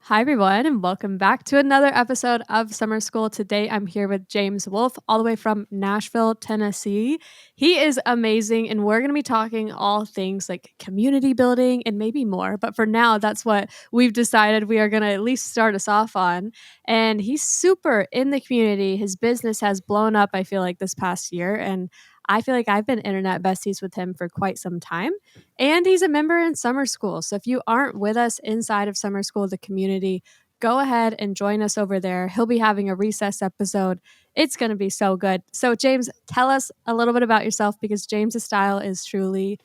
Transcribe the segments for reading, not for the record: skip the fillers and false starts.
Hi, everyone, and welcome back to another episode of Summer School. Today, I'm here with James Wolfe, all the way from Nashville, Tennessee. He is amazing, and we're going to be talking all things like community building and maybe more. But for now, that's what we've decided we are going to at least start us off on. And he's super in the community. His business has blown up, I feel like, this past year. And I feel like I've been internet besties with him for quite some time. And he's a member in summer school. So if you aren't with us inside of summer school, the community, go ahead and join us over there. He'll be having a recess episode. It's going to be so good. So, James, tell us a little bit about yourself because James's style is truly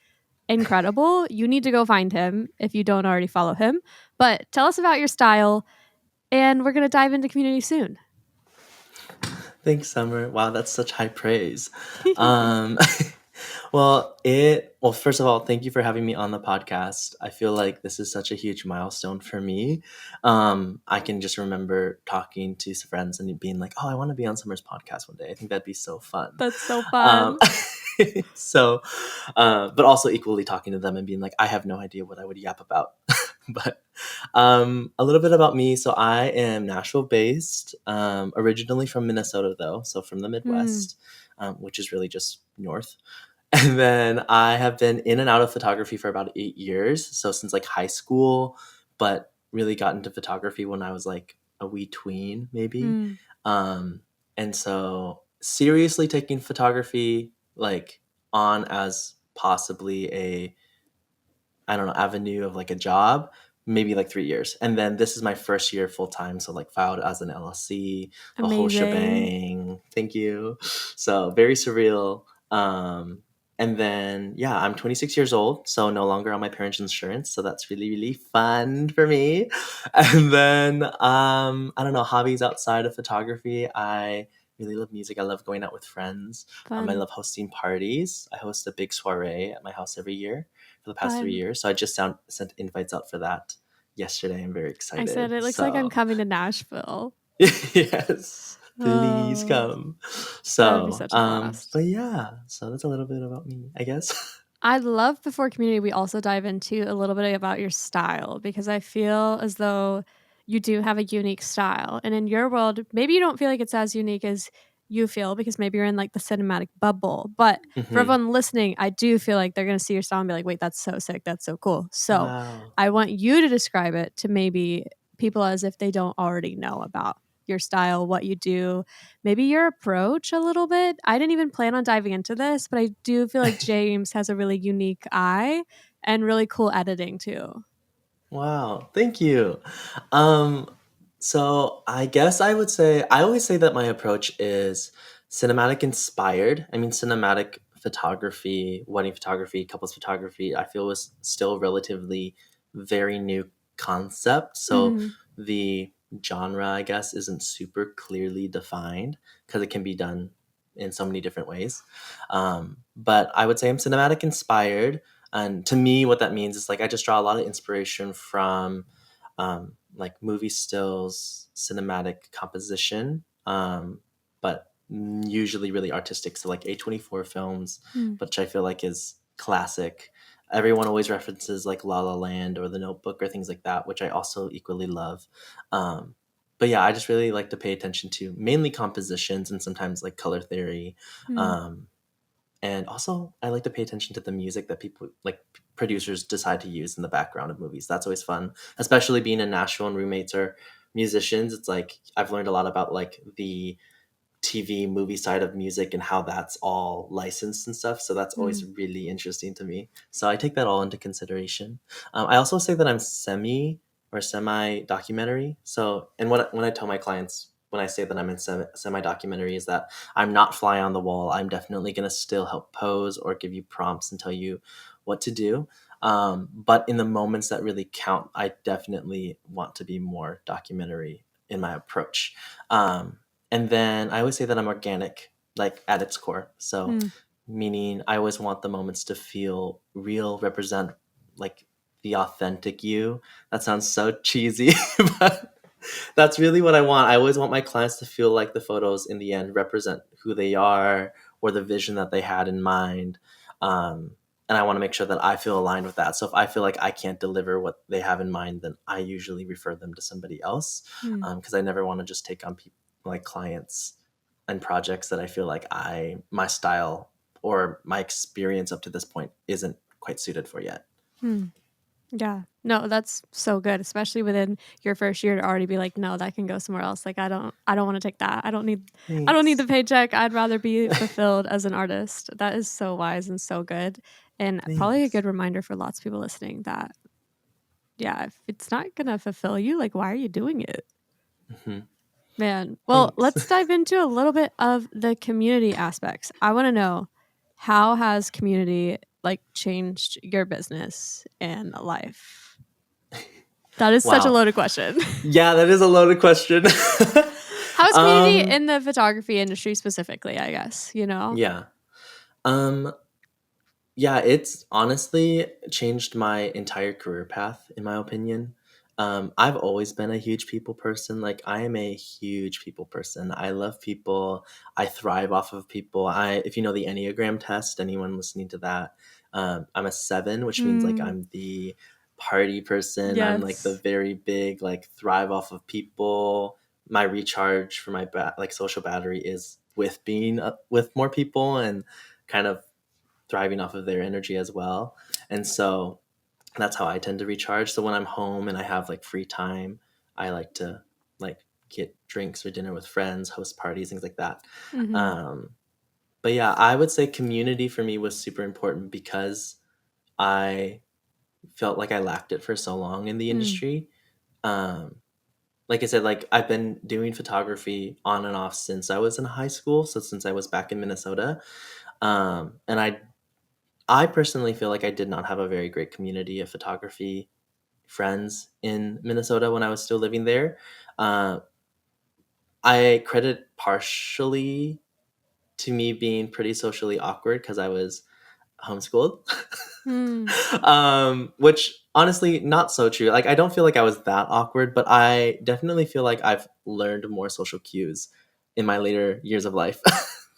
incredible. You need to go find him if you don't already follow him. But tell us about your style, and we're going to dive into community soon. Thanks, Summer. Wow, that's such high praise. Um, well, first of all, thank you for having me on the podcast. I feel like this is such a huge milestone for me. I can just remember talking to some friends and being like, "Oh, I want to be on Summer's podcast one day. I think that'd be so fun." That's so Um, fun. so, but also equally talking to them and being like, "I have no idea what I would yap about." But a little bit about me. So I am Nashville-based, originally from Minnesota, though, so from the Mm, Midwest, which is really just north. And then I have been in and out of photography for about 8 years. So since like high school, but really got into photography when I was like a wee tween, maybe. mm. Um, and so seriously taking photography like on as possibly a, I don't know, avenue of like a job, maybe like 3 years. And then this is my first year full time. So like filed as an LLC, the whole Amazing. shebang. Thank you. So very surreal. And then, yeah, I'm 26 years old, so no longer on my parents' insurance. So that's really, really fun for me. And then, I don't know, hobbies outside of photography. I really love music. I love going out with friends. I Fun. love hosting parties. I host a big soiree at my house every year for the past three Fun. years. So I just sent invites out for that yesterday. I'm very I said, excited. it looks like I'm So coming to Nashville. yes, please Oh, come. that would be such a blast. But yeah, so that's a little bit about me, I guess. I'd love before community, we also dive into a little bit about your style because I feel as though you do have a unique style. And in your world, maybe you don't feel like it's as unique as you feel because maybe you're in like the cinematic bubble. But for Hmm. everyone listening, I do feel like they're going to see your style and be like, wait, that's so sick. That's so cool. So Wow. I want you to describe it to maybe people as if they don't already know about your style, what you do, maybe your approach a little bit. I didn't even plan on diving into this, but I do feel like James has a really unique eye and really cool editing too. Wow, thank you. Um, so I guess I would say I always say that my approach is cinematic inspired. I mean, cinematic photography, wedding photography, couples photography, I feel was still relatively very new concept. So Mhm. the genre, I guess, isn't super clearly defined because it can be done in so many different ways. But I would say I'm cinematic inspired. And to me, what that means is like I just draw a lot of inspiration from like movie stills, cinematic composition, but usually really artistic. So like A24 films, Mm. which I feel like is classic. Everyone always references like La La Land or The Notebook or things like that, which I also equally love. Um, but yeah, I just really like to pay attention to mainly compositions and sometimes like color theory. Mm. Um, and also, I like to pay attention to the music that people like producers decide to use in the background of movies. That's always fun, especially being in Nashville and roommates are musicians. It's like I've learned a lot about like the TV movie side of music and how that's all licensed and stuff. So that's always Mm. really interesting to me. So I take that all into consideration. I also say that I'm semi documentary. So, and when I tell my clients, when I say that I'm in semi documentary, is that I'm not fly on the wall. I'm definitely going to still help pose or give you prompts and tell you what to do. But in the moments that really count, I definitely want to be more documentary in my approach. Um, and then I always say that I'm organic, like at its core. So, Mm. meaning I always want the moments to feel real, represent like the authentic you. That sounds so cheesy, but that's really what I want. I always want my clients to feel like the photos in the end represent who they are or the vision that they had in mind. Um, and I want to make sure that I feel aligned with that. So if I feel like I can't deliver what they have in mind, then I usually refer them to somebody else, Hmm. because I never want to just take on like clients and projects that I feel like my style or my experience up to this point isn't quite suited for yet. Hmm. Yeah. No, that's so good, especially within your first year to already be like, no, that can go somewhere else. Like I don't want to take that. I don't need the Thanks. paycheck. I'd rather be fulfilled as an artist. That is so wise and so good. And probably a Thanks. good reminder for lots of people listening that yeah, if it's not gonna fulfill you, like why are you doing it? Hmm. Man. Well, Thanks. let's dive into a little bit of the community aspects. I want to know, how has community like changed your business and life? That is such a Wow. loaded question. Yeah, that is a loaded question. How is community um, in the photography industry specifically, I guess, you know? yeah. Um, Yeah, it's honestly changed my entire career path, in my opinion. I've always been a huge people person. Like, I am a huge people person. I love people. I thrive off of people. If you know the Enneagram test, anyone listening to that, I'm a 7, which means like Mm, I'm the party person. I'm like the yes. very big, like thrive off of people. My recharge for my like social battery is with being with more people and kind of thriving off of their energy as well. And so that's how I tend to recharge. So when I'm home and I have like free time, I like to like get drinks or dinner with friends, host parties, things like that. Mhm. Um, but yeah, I would say community for me was super important because I felt like I lacked it for so long in the Mm. industry. Um, like I said, like I've been doing photography on and off since I was in high school. So since I was back in Minnesota, and I personally feel like I did not have a very great community of photography friends in Minnesota when I was still living there. Uh, I credit partially to me being pretty socially awkward because I was homeschooled, Mm. which honestly not so true. Like I don't feel like I was that awkward, but I definitely feel like I've learned more social cues in my later years of life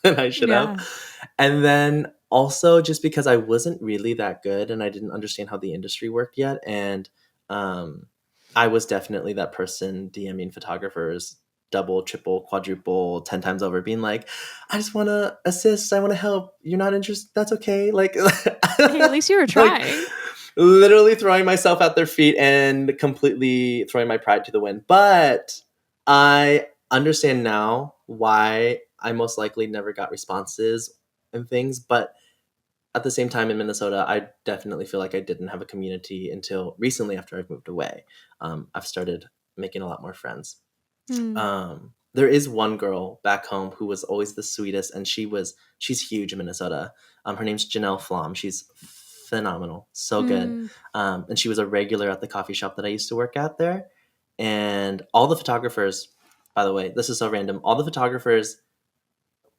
than I should have. Yeah. And then also just because I wasn't really that good and I didn't understand how the industry worked yet, and um, I was definitely that person DMing photographers double, triple, quadruple, 10 times over, being like, I just want to assist. I want to help. You're not interested. That's okay. Like, Hey, at least you were like trying. literally throwing myself at their feet and completely throwing my pride to the wind. But I understand now why I most likely never got responses and things. But at the same time in Minnesota, I definitely feel like I didn't have a community until recently after I've moved away. I've started making a lot more friends. Mm. There is one girl back home who was always the sweetest, and she's huge in Minnesota. Her name's Janelle Flom. She's phenomenal, so good. Mm. And she was a regular at the coffee shop that I used to work at there. And all the photographers, by the way, this is so random. All the photographers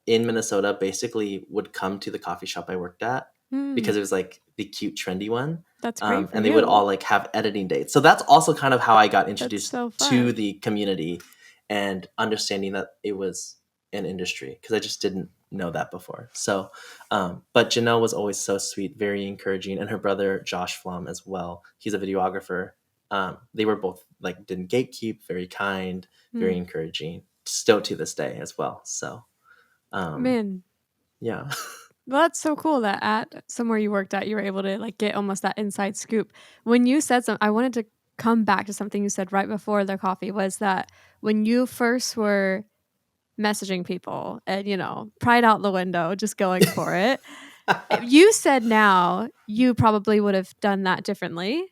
in Minnesota basically would come to the coffee shop I worked at Mm. because it was like the cute, trendy one. That's great for And they would you. all like have editing dates. So that's also kind of how I got That's introduced so to fun. the community and understanding that it was an industry because I just didn't know that before. So, but Janelle was always so sweet, very encouraging, and her brother Josh Flom as well. He's a videographer. They were both like didn't gatekeep, very kind, very Mm. encouraging, still to this day as well. So, um, Man, yeah. well, that's so cool that at somewhere you worked at, you were able to like get almost that inside scoop. When you said something, I wanted to come back to something you said right before the coffee was that when you first were messaging people and, pride out the window, just going for it, you said now you probably would have done that differently.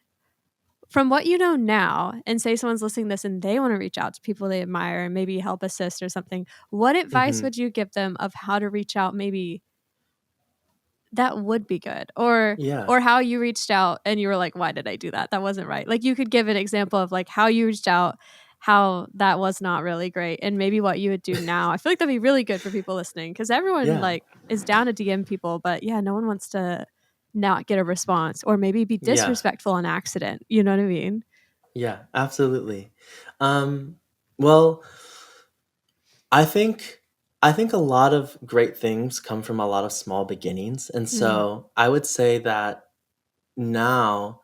From what you know now, and say someone's listening to this and they want to reach out to people they admire and maybe help assist or something, what advice Hmm. would you give them of how to reach out maybe that would be good, or Yeah. or how you reached out and you were like, "Why did I do that? That wasn't right." Like, you could give an example of, like, how you reached out, how that was not really great, and maybe what you would do now. I feel like that'd be really good for people listening because everyone, Yeah. like, is down to DM people, but, yeah, no one wants to not get a response or maybe be Yeah. disrespectful on accident, you know what I mean? Yeah. Absolutely. Well, I think. I think a lot of great things come from a lot of small beginnings. And Mm. so I would say that now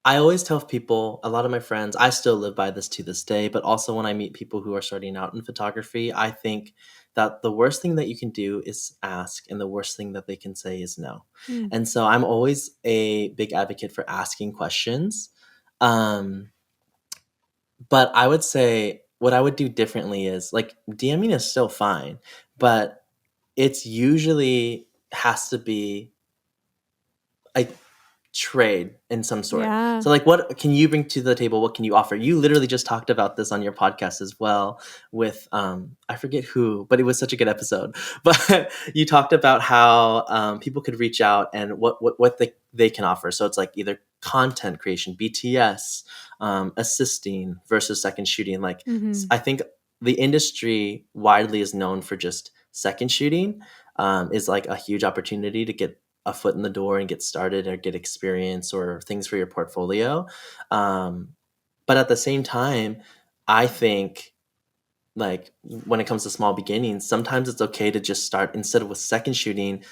I always tell people, a lot of my friends, I still live by this to this day, but also when I meet people who are starting out in photography, I think that the worst thing that you can do is ask, and the worst thing that they can say is no. Mm. And so I'm always a big advocate for asking questions. Um, but I would say what I would do differently is like DMing is still fine, but it's usually has to be a trade in some sort. Yeah. So like what can you bring to the table? What can you offer? You literally just talked about this on your podcast as well with I forget who, but it was such a good episode. But you talked about how people could reach out and what they can offer. So it's like either content creation, BTS, assisting versus second shooting. Like Mhm. I think the industry widely is known for just second shooting, is like a huge opportunity to get a foot in the door and get started or get experience or things for your portfolio. Um, but at the same time, I think like when it comes to small beginnings, sometimes it's okay to just start instead of with second shooting,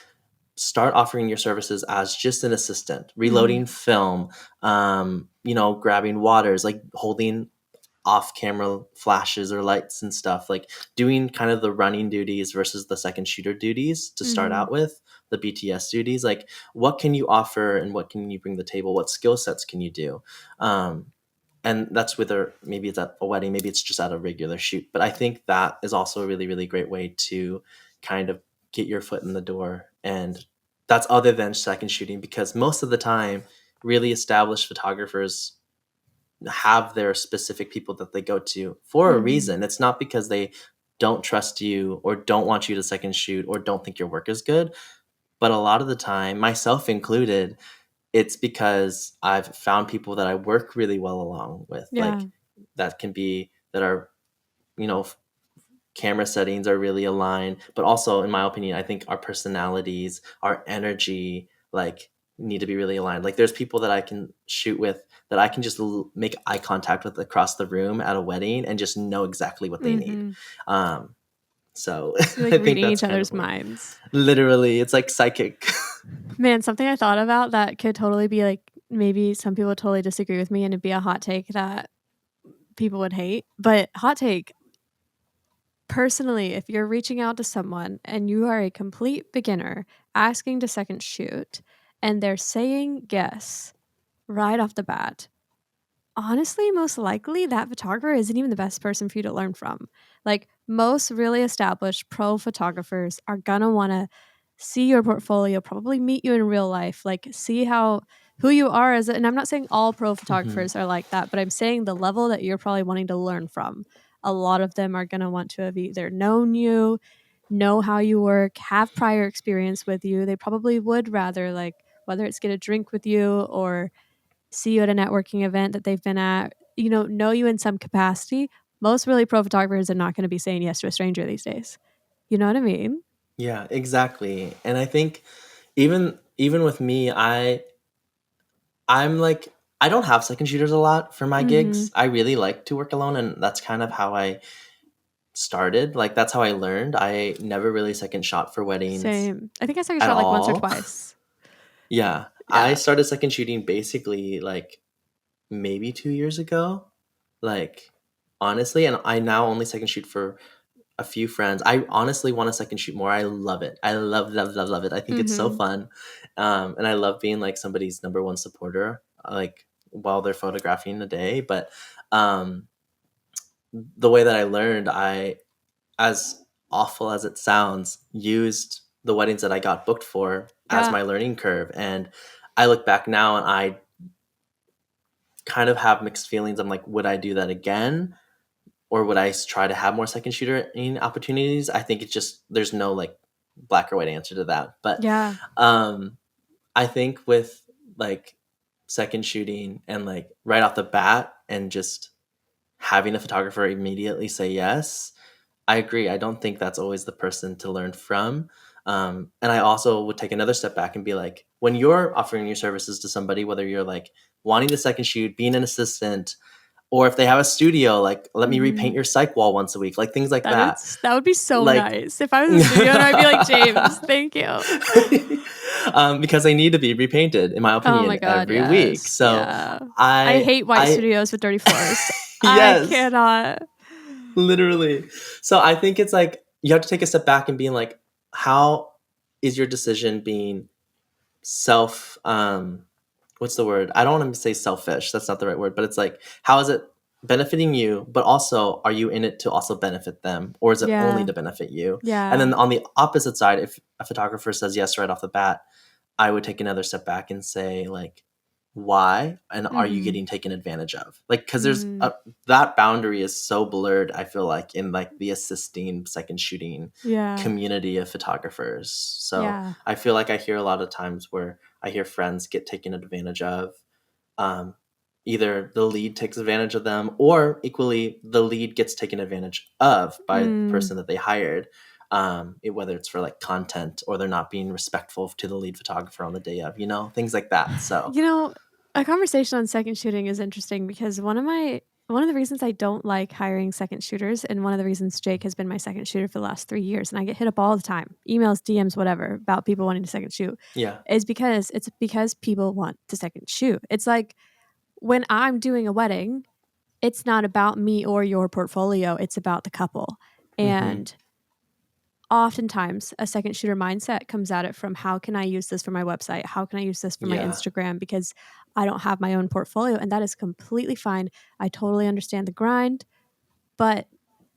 start offering your services as just an assistant, Mhm. reloading film, grabbing waters, like holding off camera flashes or lights and stuff, like doing kind of the running duties versus the second shooter duties to start Mhm. out with, the BTS duties. Like what can you offer and what can you bring to the table, what skill sets can you do? And that's whether maybe it's at a wedding, maybe it's just at a regular shoot, but I think that is also a really really great way to kind of get your foot in the door. And that's other than second shooting, because most of the time really established photographers have their specific people that they go to for a Mhm. reason. It's not because they don't trust you or don't want you to second shoot or don't think your work is good. But a lot of the time, myself included, it's because I've found people that I work really well along with, Yeah. like that can be that are, you know, camera settings are really aligned, but also in my opinion, I think our personalities, our energy, like need to be really aligned. Like there's people that I can shoot with that I can just make eye contact with across the room at a wedding and just know exactly what they need. Mhm. um so You're, like, I think reading that's each kind of other's where minds. literally it's like psychic. Man, something I thought about that could totally be, like, maybe some people totally disagree with me and it'd be a hot take that people would hate, but hot take, personally, if you're reaching out to someone and you are a complete beginner asking to second shoot and they're saying yes right off the bat, honestly, most likely that photographer isn't even the best person for you to learn from. Like most really established pro photographers are gonna wanna see your portfolio, probably meet you in real life, like see how who you are as a, and I'm not saying all pro Mhm. photographers are like that, but I'm saying the level that you're probably wanting to learn from. A lot of them are gonna want to have either known you, know how you work, have prior experience with you. They probably would rather like whether it's get a drink with you or see you at a networking event that they've been at, know you in some capacity. Most really pro photographers are not going to be saying yes to a stranger these days. You know what I mean? Yeah, exactly. And I think even with me, I'm like I don't have second shooters a lot for my Mhm. gigs. I really like to work alone, and that's kind of how I started. Like that's how I learned. I never really second shot for weddings Same. I think I took a at shot like once or all. twice. Yeah, I Yeah. started second shooting basically like maybe 2 years ago. Like honestly, and I now only second shoot for a few friends. I honestly want to second shoot more. I love it. I love it. I think it's so Mhm. fun. And I love being like somebody's number one supporter, like while they're photographing the day. But um, the way that I learned, I, as awful as it sounds, used the weddings that I got booked for as Yeah. my learning curve. And I look back now and I kind of have mixed feelings. I'm like, would I do that again? Or would I try to have more second shooter opportunities? I think it's just there's no like black or white answer to that. But Yeah. um, I think with like second shooting and like right off the bat and just having a photographer immediately say yes, I agree. I don't think that's always the person to learn from. And I also would take another step back and be like, when you're offering your services to somebody, whether you're like wanting to second shoot, being an assistant, Or if they have a studio, like, let me repaint Mhm. your psych wall once a week, like things like that. That would be so Like, nice. If I was a studio owner, I'd be like, "James, thank you." because they need to be repainted, in my Oh my opinion, god, every week. yes. So Yeah. I I, hate white I, studios with dirty floors. I yes, cannot. literally. So I think it's like you have to take a step back and being like, how is your decision being self what's the word? I don't want to say selfish. That's not the right word, but it's like, how is it benefiting you? But also, are you in it to also benefit them? Or is it only Yeah. to benefit you? And Yeah. then on the opposite side, if a photographer says yes right off the bat, I would take another step back and say, like, why? And are you Mhm. getting taken advantage of? Like, because Mm. that boundary is so blurred, I feel like, in like the assisting second shooting Yeah. community of photographers. So Yeah. I feel like I hear a lot of times where I hear friends get taken advantage of. Um, Either the lead takes advantage of them, or equally, the lead gets taken advantage of by the Mm. person that they hired. Whether it's for like content, or they're not being respectful to the lead photographer on the day of, things like that. So, You know, a conversation on second shooting is interesting because one of the reasons I don't like hiring second shooters, and one of the reasons Jake has been my second shooter for the last 3 years, and I get hit up all the time, emails, DMs, whatever, about people wanting to second shoot, yeah. is because people want to second shoot. It's like when I'm doing a wedding, it's not about me or your portfolio, it's about the couple. Mm-hmm. And oftentimes a second shooter mindset comes at it from, how can I use this for my website? How can I use this for my Yeah. Instagram? Because I don't have my own portfolio, and that is completely fine. I totally understand the grind, but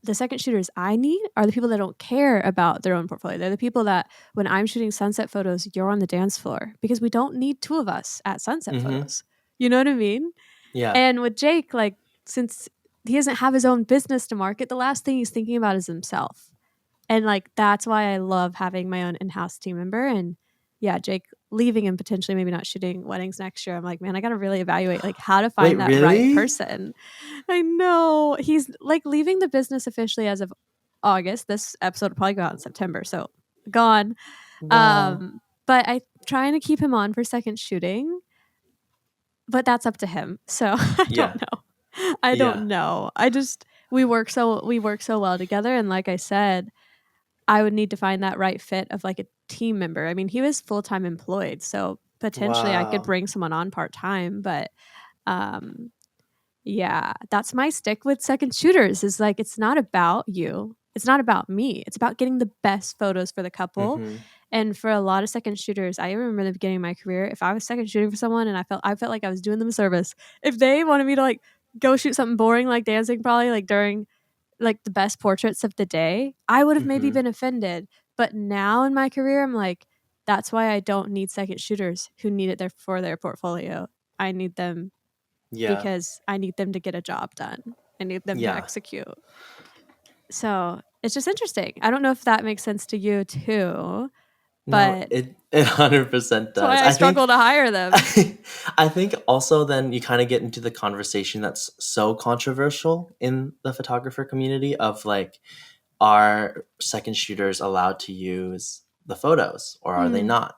the second shooters I need are the people that don't care about their own portfolio. They're the people that, when I'm shooting sunset photos, you're on the dance floor, because we don't need two of us at sunset Mm-hmm. photos. You know what I mean? Yeah. And with Jake, like, since he doesn't have his own business to market, the last thing he's thinking about is himself. And, like, that's why I love having my own in-house team member. And yeah, Jake leaving and potentially maybe not shooting weddings next year, I'm like, man, I gotta really evaluate, like, how to Wait, find that right really? person. I know. He's, like, leaving the business officially as of August. This episode will probably go out in September, so gone. Wow. But I trying to keep him on for second shooting, but that's up to him. So I don't Yeah. know. I Yeah. don't know. I just we work so well together, and like I said, I would need to find that right fit of, like, a team member. I mean, he was full-time employed, so potentially I could Wow. bring someone on part-time, but um yeah, that's my stick with second shooters, is like, it's not about you. It's not about me. It's about getting the best photos for the couple. Mm-hmm. And for a lot of second shooters, I remember in the beginning of my career, if I was second shooting for someone and I felt like I was doing them a service. If they wanted me to, like, go shoot something boring like dancing, probably, like, during, like, the best portraits of the day, I would have maybe Mm-hmm. been offended. But now in my career, I'm like, that's why I don't need second shooters who need it there for their portfolio. I need them Yeah. because I need them to get a job done. I need them to Yeah. execute. So it's just interesting. I don't know if that makes sense to you too, No, but it 100% that's why does. I I struggle think to hire them. I think also then you kind of get into the conversation that's so controversial in the photographer community of like, are second shooters allowed to use the photos, or are they Mm, not?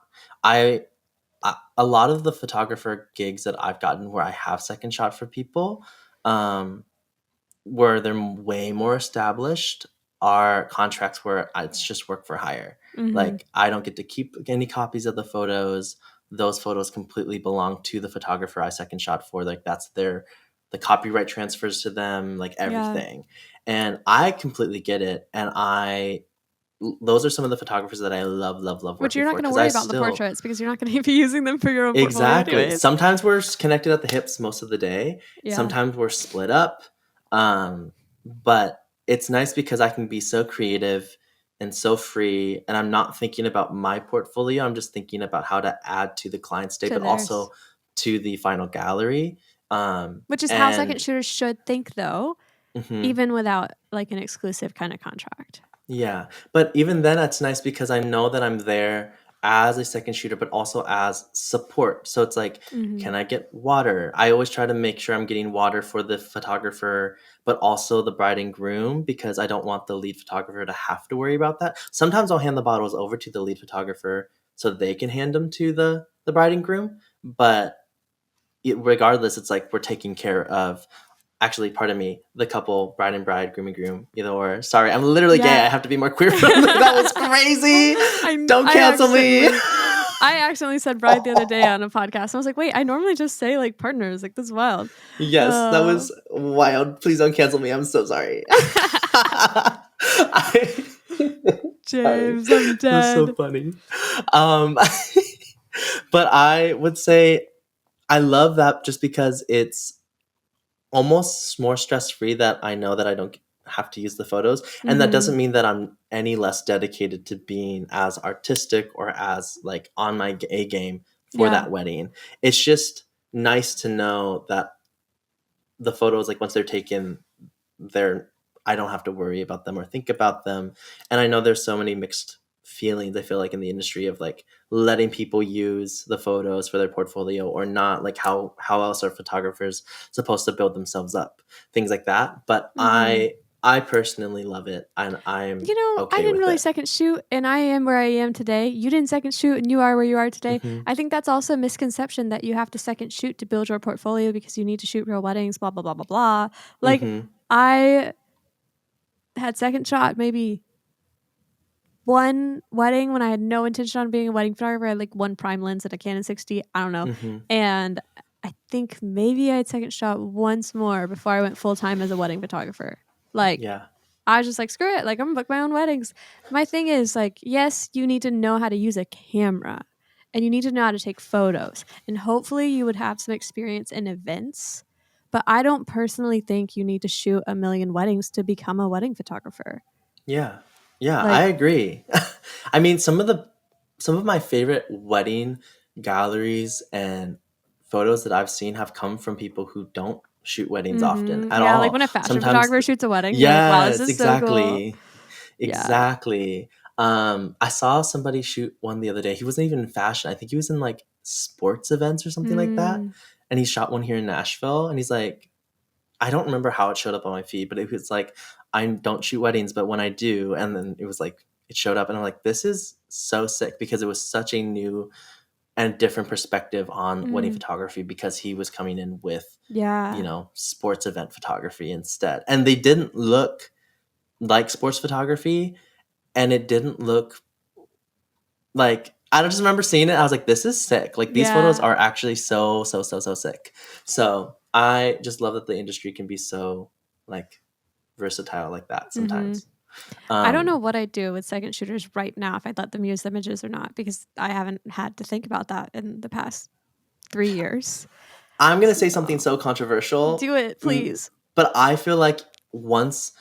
A lot of the photographer gigs that I've gotten where I have second shot for people, um, where they're way more established, are contracts where it's just work for hire. mhm. Like, I don't get to keep any copies of the photos. Those photos completely belong to the photographer I second shot for. Like, that's the copyright transfers to them, like Yeah. everything. And I completely get it. And those are some of the photographers that I love, love, love Which working you're not for, going to because worry I about the still. portraits because you're not going to be using them for your own portfolio Exactly. anyways. Sometimes we're connected at the hips most of the day. Yeah. Sometimes we're split up. But it's nice because I can be so creative and so free, and I'm not thinking about my portfolio. I'm just thinking about how to add to the client's day, To but theirs. also to the final gallery. Which is how second And shooters should think though, mhm. even without, like, an exclusive kind of contract. Yeah, but even then, it's nice because I know that I'm there as a second shooter, but also as support. So it's like, can Mhm. I get water? I always try to make sure I'm getting water for the photographer, but also the bride and groom, because I don't want the lead photographer to have to worry about that. Sometimes I'll hand the bottles over to the lead photographer so they can hand them to the bride and groom. But regardless, it's like we're taking care of actually, pardon me, the couple, bride and bride, groom and groom, either or. Sorry, I'm literally gay. Yeah. I have to be more queer from that. Was crazy. Don't cancel me. I accidentally said bride the other day on a podcast. I was like, wait, I normally just say like partners. Like, this is wild. Yes, that was wild. Please don't cancel me. I'm so sorry. James, I'm dead. That's so funny. But I would say I love that just because it's almost more stress-free that I know that I don't have to use the photos. And that doesn't mean that I'm any less dedicated to being as artistic or as like on my A game for that wedding. It's just nice to know that the photos, like once they're taken, I don't have to worry about them or think about them. And I know there's so many mixed feelings, I feel like, in the industry of like letting people use the photos for their portfolio or not. Like how else are photographers supposed to build themselves up? Things like that. But I personally love it, and I'm okay I didn't with really it. second shoot, and I am where I am today. You didn't second shoot, and you are where you are today. I think that's also a misconception that you have to second shoot to build your portfolio because you need to shoot real weddings, blah, blah, blah, blah, blah. Like, I had second shot maybe one wedding when I had no intention on being a wedding photographer. I had like one prime lens at a Canon 60. I don't know. And I think maybe I had second shot once more before I went full time as a wedding photographer. Like, I was just like, screw it. Like, I'm gonna book my own weddings. My thing is like, yes, you need to know how to use a camera and you need to know how to take photos. And hopefully you would have some experience in events. But I don't personally think you need to shoot a million weddings to become a wedding photographer. Yeah. Yeah, Like, I agree. I mean, some of my favorite wedding galleries and photos that I've seen have come from people who don't shoot weddings often at yeah, like all. when a fashion Sometimes photographer shoots a wedding, you're like, wow, this yes, is so cool. exactly. Yeah. Exactly. I saw somebody shoot one the other day. He wasn't even in fashion. I think he was in like sports events or something like that. And he shot one here in Nashville, and he's like, I don't remember how it showed up on my feed, but it was like, I don't shoot weddings, but when I do, and then it was like, it showed up, and I'm like, this is so sick because it was such a new and different perspective on wedding photography because he was coming in with, sports event photography instead. And they didn't look like sports photography, and it didn't look like, I just remember seeing it. I was like, this is sick. Like these photos are actually so sick. So I just love that the industry can be so like versatile like that sometimes. I don't know what I'd do with second shooters right now if I'd let them use images or not, because I haven't had to think about that in the past 3 years. I'm going to say something so controversial. Do it, please. But I feel like once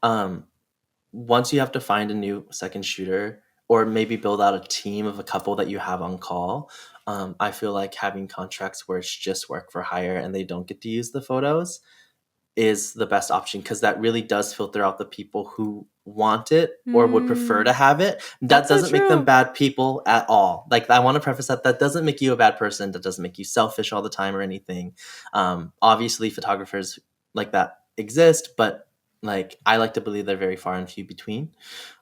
you have to find a new second shooter or maybe build out a team of a couple that you have on call, I feel like having contracts where it's just work for hire and they don't get to use the photos is the best option, because that really does filter out the people who want it or would prefer to have it. That doesn't make them bad people at all. Like, I want to preface that doesn't make you a bad person. That doesn't make you selfish all the time or anything. Obviously photographers like that exist, but like, I like to believe they're very far and few between.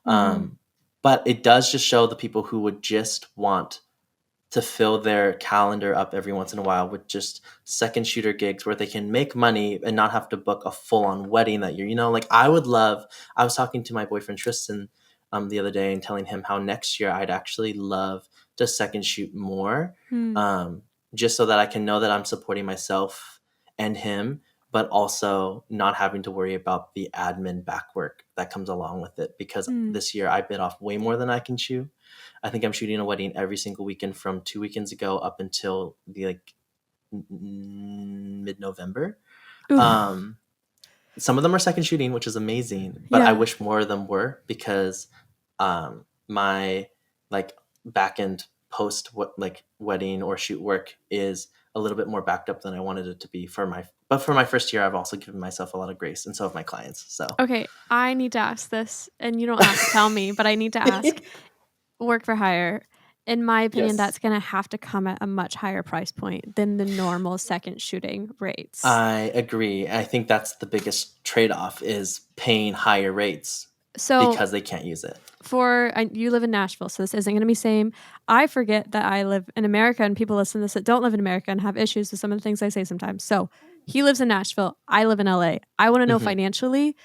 But it does just show the people who would just want to fill their calendar up every once in a while with just second shooter gigs where they can make money and not have to book a full-on wedding that year. Like, I was talking to my boyfriend Tristan the other day and telling him how next year I'd actually love to second shoot more, just so that I can know that I'm supporting myself and him, but also not having to worry about the admin back work that comes along with it, because this year I bit off way more than I can chew. I think I'm shooting a wedding every single weekend from 2 weekends ago up until the like mid-November. Some of them are second shooting, which is amazing, but I wish more of them were, because my like back end post wedding or shoot work is a little bit more backed up than I wanted it to be for my first year. I've also given myself a lot of grace, and so have my clients. So okay, I need to ask this, and you don't have to tell me, but I need to ask. Work for hire, in my opinion, that's going to have to come at a much higher price point than the normal second shooting rates. I agree. I think that's the biggest trade-off, is paying higher rates because they can't use it. You live in Nashville, so this isn't going to be same. I forget that I live in America, and people listen to this that don't live in America and have issues with some of the things I say sometimes. So he lives in Nashville, I live in LA. I want to know Mhm. financially,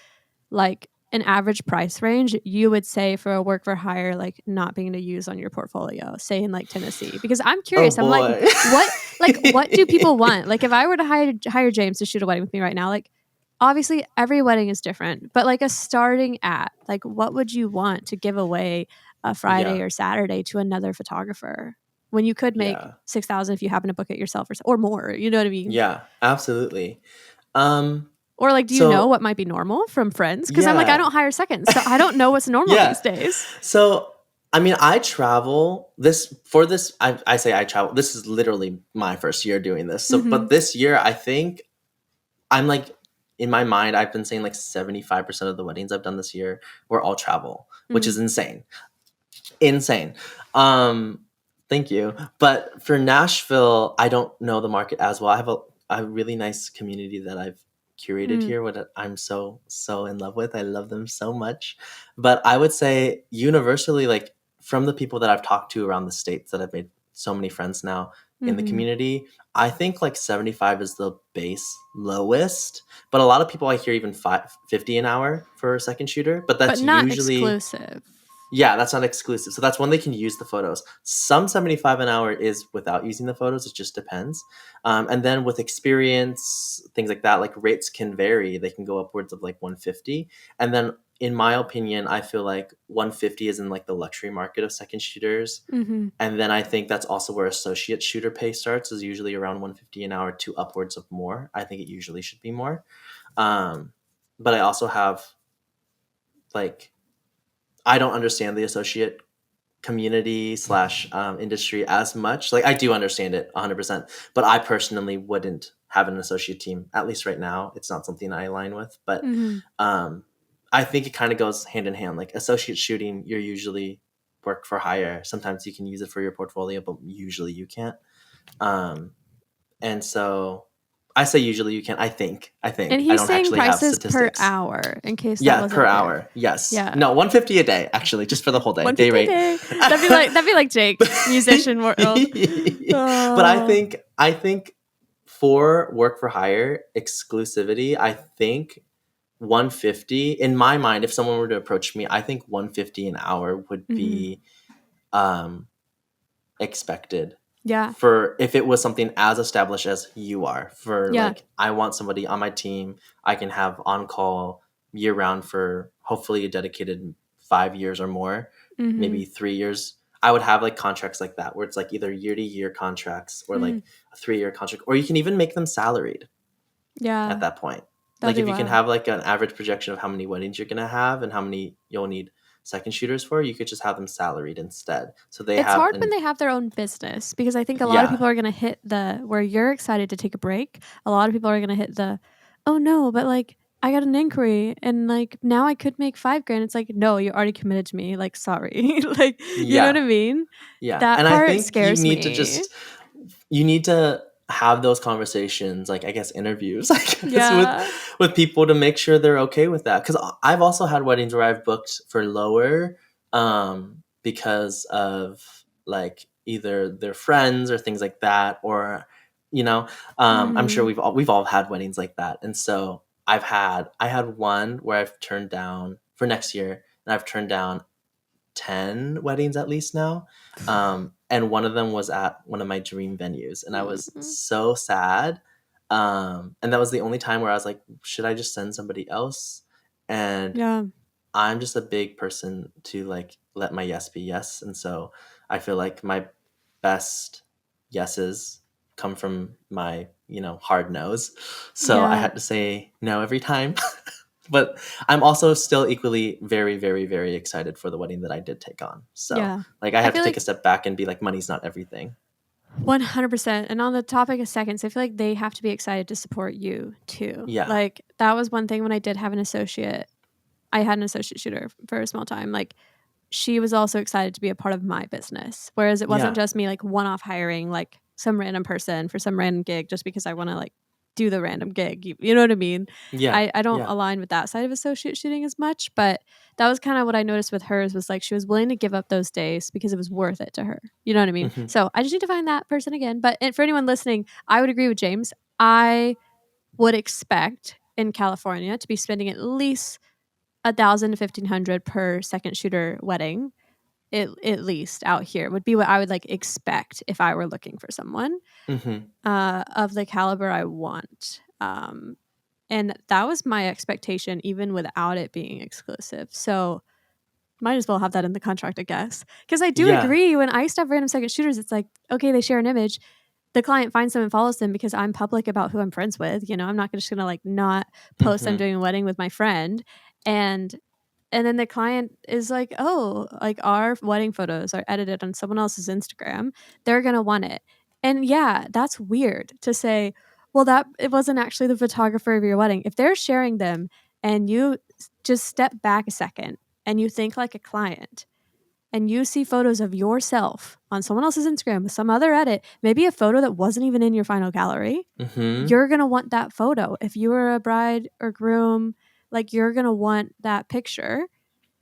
like an average price range you would say for a work for hire, like not being to use on your portfolio, say in like Tennessee, because I'm Oh curious. I'm like, boy. what do people want? Like if I were to hire James to shoot a wedding with me right now, like obviously every wedding is different, but like a starting at, like what would you want to give away a Friday Yeah. or Saturday to another photographer when you could make Yeah. 6,000 if you happen to book it yourself or more, you know what I mean? Yeah, absolutely. Um, Or like, do you know so what might be normal from friends? Because I'm like, I yeah. don't hire seconds, so I don't know what's normal these Yeah. days. So, I mean, I travel I say I travel. This is literally my first year doing this. So, Mm-hmm. but this year, I think I'm like, in my mind, I've been saying like 75% of the weddings I've done this year were all travel, which Mm. is insane. Insane. Um, Thank you. But for Nashville, I don't know the market as well. I have a really nice community that I've curated Mm. here, what I'm so in love with. I love them so much. But I would say universally, like from the people that I've talked to around the states that I've made so many friends now in the Mm-hmm. community, I think like 75 is the base lowest. But a lot of people I hear even 50 an hour for a second shooter. But But that's not usually exclusive. yeah, that's not exclusive. So that's when they can use the photos. Some 75 an hour is without using the photos. It just depends. And then with experience, things like that, like rates can vary. They can go upwards of like 150. And then in my opinion, I feel like 150 is in like the luxury market of second shooters. Mm-hmm. And then I think that's also where associate shooter pay starts, is usually around 150 an hour to upwards of more. I think it usually should be more. Um, but I also have like, I don't understand the associate community slash industry as much. Like I do understand it 100%, but I personally wouldn't have an associate team, at least right now. It's not something I align with, but Mm-hmm. um, I think it kind of goes hand in hand. Like associate shooting, you're usually work for hire. Sometimes you can use it for your portfolio, but usually you can't. Um, and so I say usually you can. I think And I he's don't saying actually have prices per statistics. hour, in case that Yeah, per wasn't clear. hour. Yes. Yeah. No, 150 a day actually, just for the whole day. Day 150 a rate. day. That'd be like Jake, musician world. But Oh. I think for work for hire exclusivity, I think 150 in my mind, if someone were to approach me, I think 150 an hour would Mm-hmm. be um expected Yeah. for if it was something as established as you are. For Yeah. like I want somebody on my team I can have on call year round for hopefully a dedicated 5 years or more, Mm-hmm. maybe 3 years. I would have like contracts like that where it's like either year to year contracts or Mm. like a 3 year contract, or you can even make them salaried at Yeah. that point. That'd Like be if you can wild. have like an average projection of how many weddings you're gonna have and how many you'll need second shooters for, you could just have them salaried instead. So they It's have hard when an they have their own business, because I think a lot of yeah, people are going to hit the where you're excited to take a break. A lot of people are going to hit the, oh no, but like I got an inquiry and like now I could make 5 grand. It's like, no, you're already committed to me. Like, sorry. Like, you know what yeah. I mean? Yeah. That And I part think scares me. you need to have those conversations, like I guess interviews, I guess Yeah. with people to make sure they're okay with that. Cuz I've also had weddings where I've booked for lower because of like either their friends or things like that, or you know, I'm sure Mm-hmm. we've all had weddings like that. And so I had one where I've turned down for next year, and I've turned down 10 weddings at least now. And one of them was at one of my dream venues. And I was Mm-hmm. so sad. And that was the only time where I was like, should I just send somebody else? And Yeah. I'm just a big person to like let my yes be yes. And so I feel like my best yeses come from my, hard no's. So I Yeah. had to say no every time. But I'm also still equally very, very, very excited for the wedding that I did take on. So, Yeah. like, I I have to feel take like a step back and be like, money's not everything. 100%. And on the topic of seconds, I feel like they have to be excited to support you too. Yeah. Like that was one thing when I did have an associate. I had an associate shooter for a small time. Like she was also excited to be a part of my business. Whereas it wasn't Yeah. just me like one off hiring like some random person for some random gig just because I want to like do the random gig. You know what I mean? Yeah. I don't Yeah. align with that side of associate shooting as much, but that was kind of what I noticed with hers was like she was willing to give up those days because it was worth it to her. You know what I mean? Hmm. So I just need to find that person again. But for anyone listening, I would agree with James. I would expect in California to be spending at least 1,000 to 1,500 per second shooter wedding. At least out here would be what I would like expect if I were looking for someone Mm-hmm. of the caliber I want. And that was my expectation, even without it being exclusive. So might as well have that in the contract, I guess. Because I do Yeah. agree when I used to have random second shooters, it's like, okay, they share an image. The client finds them and follows them because I'm public about who I'm friends with. You know, I'm not just gonna like not post I'm Mm-hmm. doing a wedding with my friend. And and then the client is like, oh, like our wedding photos are edited on someone else's Instagram. They're going to want it. And yeah, that's weird to say, well, that it wasn't actually the photographer of your wedding. If they're sharing them and you just step back a second and you think like a client and you see photos of yourself on someone else's Instagram with some other edit, maybe a photo that wasn't even in your final gallery, Mm-hmm. you're going to want that photo. If you were a bride or groom, like you're going to want that picture,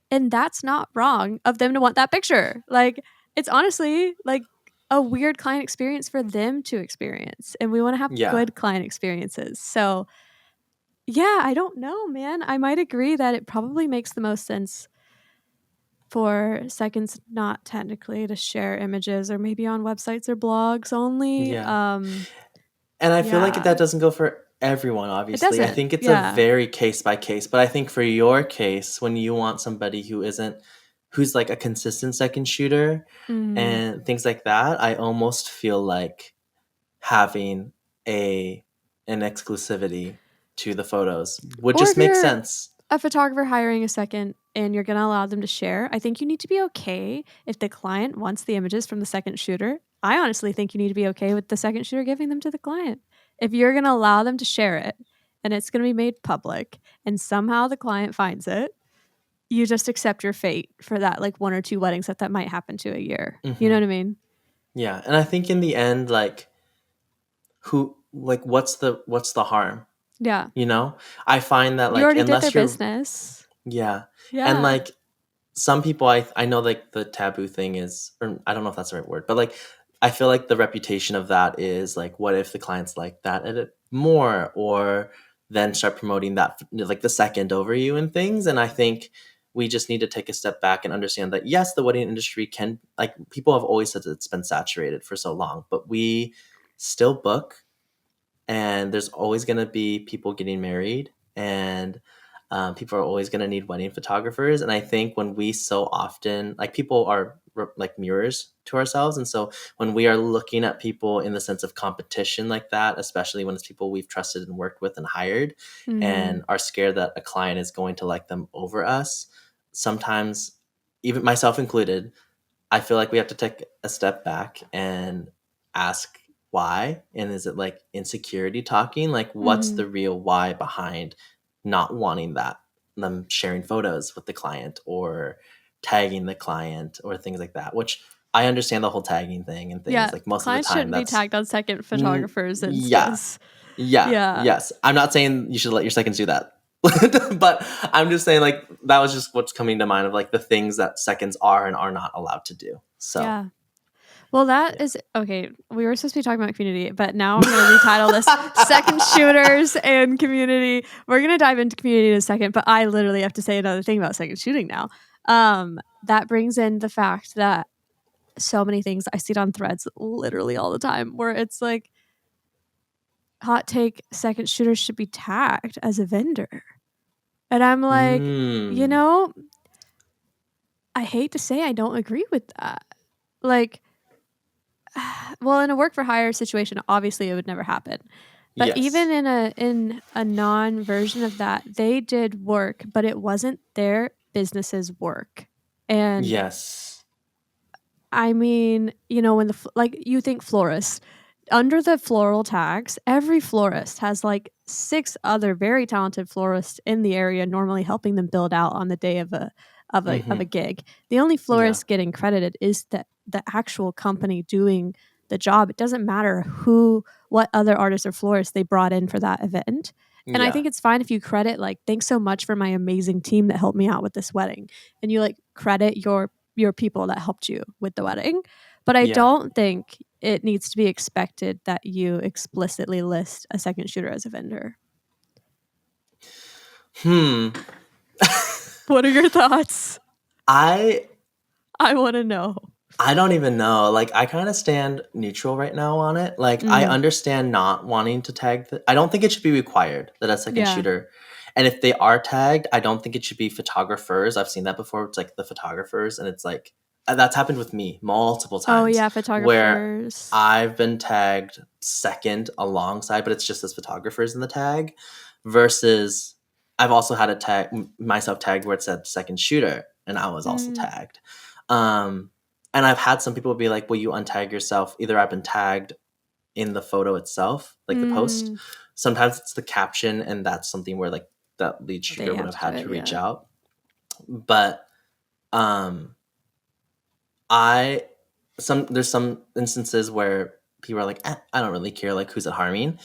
and that's not wrong of them to want that picture. Like, it's honestly like a weird client experience for them to experience. And we want to have Yeah. good client experiences. So, yeah, I don't know, man. I might agree that it probably makes the most sense for seconds not technically to share images or maybe on websites or blogs only. Yeah. And I feel like Yeah, that doesn't go for everyone, it obviously. I doesn't. think it's a Yeah. very case by case, but I think for your case, when you want somebody who's like a consistent second shooter Mhm. and things like that, I almost feel like having a an exclusivity to the photos would Or just if make you're sense. a photographer hiring a second and you're going to allow them to share, I think you need to be okay if the client wants the images from the second shooter. I honestly think you need to be okay with the second shooter giving them to the client. If you're going to allow them to share it and it's going to be made public and somehow the client finds it, you just accept your fate for that like one or two weddings that might happen to a year. You know Hmm. what I mean? Yeah, and I think in the end, like what's the harm? Yeah. You know, I find that You like already did their unless you're business. yeah, and Yeah. like some people I know like the taboo thing is, or I don't know if that's the right word, but like I feel like the reputation of that is like, what if the clients like that edit more, or then start promoting that like the second over you and things. And I think we just need to take a step back and understand that yes, the wedding industry can, like, people have always said that it's been saturated for so long, but we still book, and there's always going to be people getting married, and people are always going to need wedding photographers. And I think when we so often, like, people are like mirrors to ourselves, and so when we are looking at people in the sense of competition like that, especially when it's people we've trusted and worked with and hired, Mhm. and are scared that a client is going to like them over us, sometimes, even myself included, I feel like we have to take a step back and ask why. And is it like insecurity talking? Like, what's Mhm. the real why behind not wanting that? Them sharing photos with the client or tagging the client or things like that, which I understand the whole tagging thing and Yeah, things. Like, most of the clients time, shouldn't be that's tagged on second mm, photographers' yeah, instas. yeah, Yeah. yes. I'm not saying you should let your seconds do that. But I'm just saying, like, that was just what's coming to mind of like the things that seconds are and are not allowed to do. So Yeah. Well, that yeah. is okay. We were supposed to be talking about community, but now I'm going to retitle this second shooters and community. We're going to dive into community in a second, but I literally have to say another thing about second shooting now. That brings in the fact that so many things I see it on threads literally all the time where it's like, hot take, second shooters should be tagged as a vendor. And I'm like, you Mm. know, I hate to say I don't agree with that. Like, well, in a work for hire situation, obviously it would never happen. But even Yes. in a non version of that, they did work, but it wasn't their business's work. And Yes. I mean, you know, when like you think florists, under the floral tags, every florist has like six other very talented florists in the area normally helping them build out on the day of a Mm-hmm. gig. The only Yeah. florist getting credited is the actual company doing the job. It doesn't matter what other artists or florists they brought in for that event. And I Yeah. think it's fine if you credit like, thanks so much for my amazing team that helped me out with this wedding. And you like credit your people that helped you with the wedding. But I Yeah. don't think it needs to be expected that you explicitly list a second shooter as a vendor. Hmm. What are your thoughts? I I want to know. I don't even know. Like, I kind of stand neutral right now on it. Like, I Mm, understand not wanting to tag. I don't think it should be required that a second yeah. shooter. And if they are tagged, I don't think it should be photographers. I've seen that before. It's like the photographers, and it's like that's happened with me multiple Oh, times yeah, where photographers. I've been tagged second alongside, but it's just as photographers in the tag. Versus, I've also had a tag myself tagged where it said second shooter, and I was also Mm, tagged. Um, and I've had some people be like, "Will you untag yourself?" Either I've been tagged in the photo itself, like the post. mm, Sometimes it's the caption, and that's something where like that lead shooter they would have have to do had it, to reach yeah. out. But um, I there's some instances where people are like, I don't really care, like who's it harming.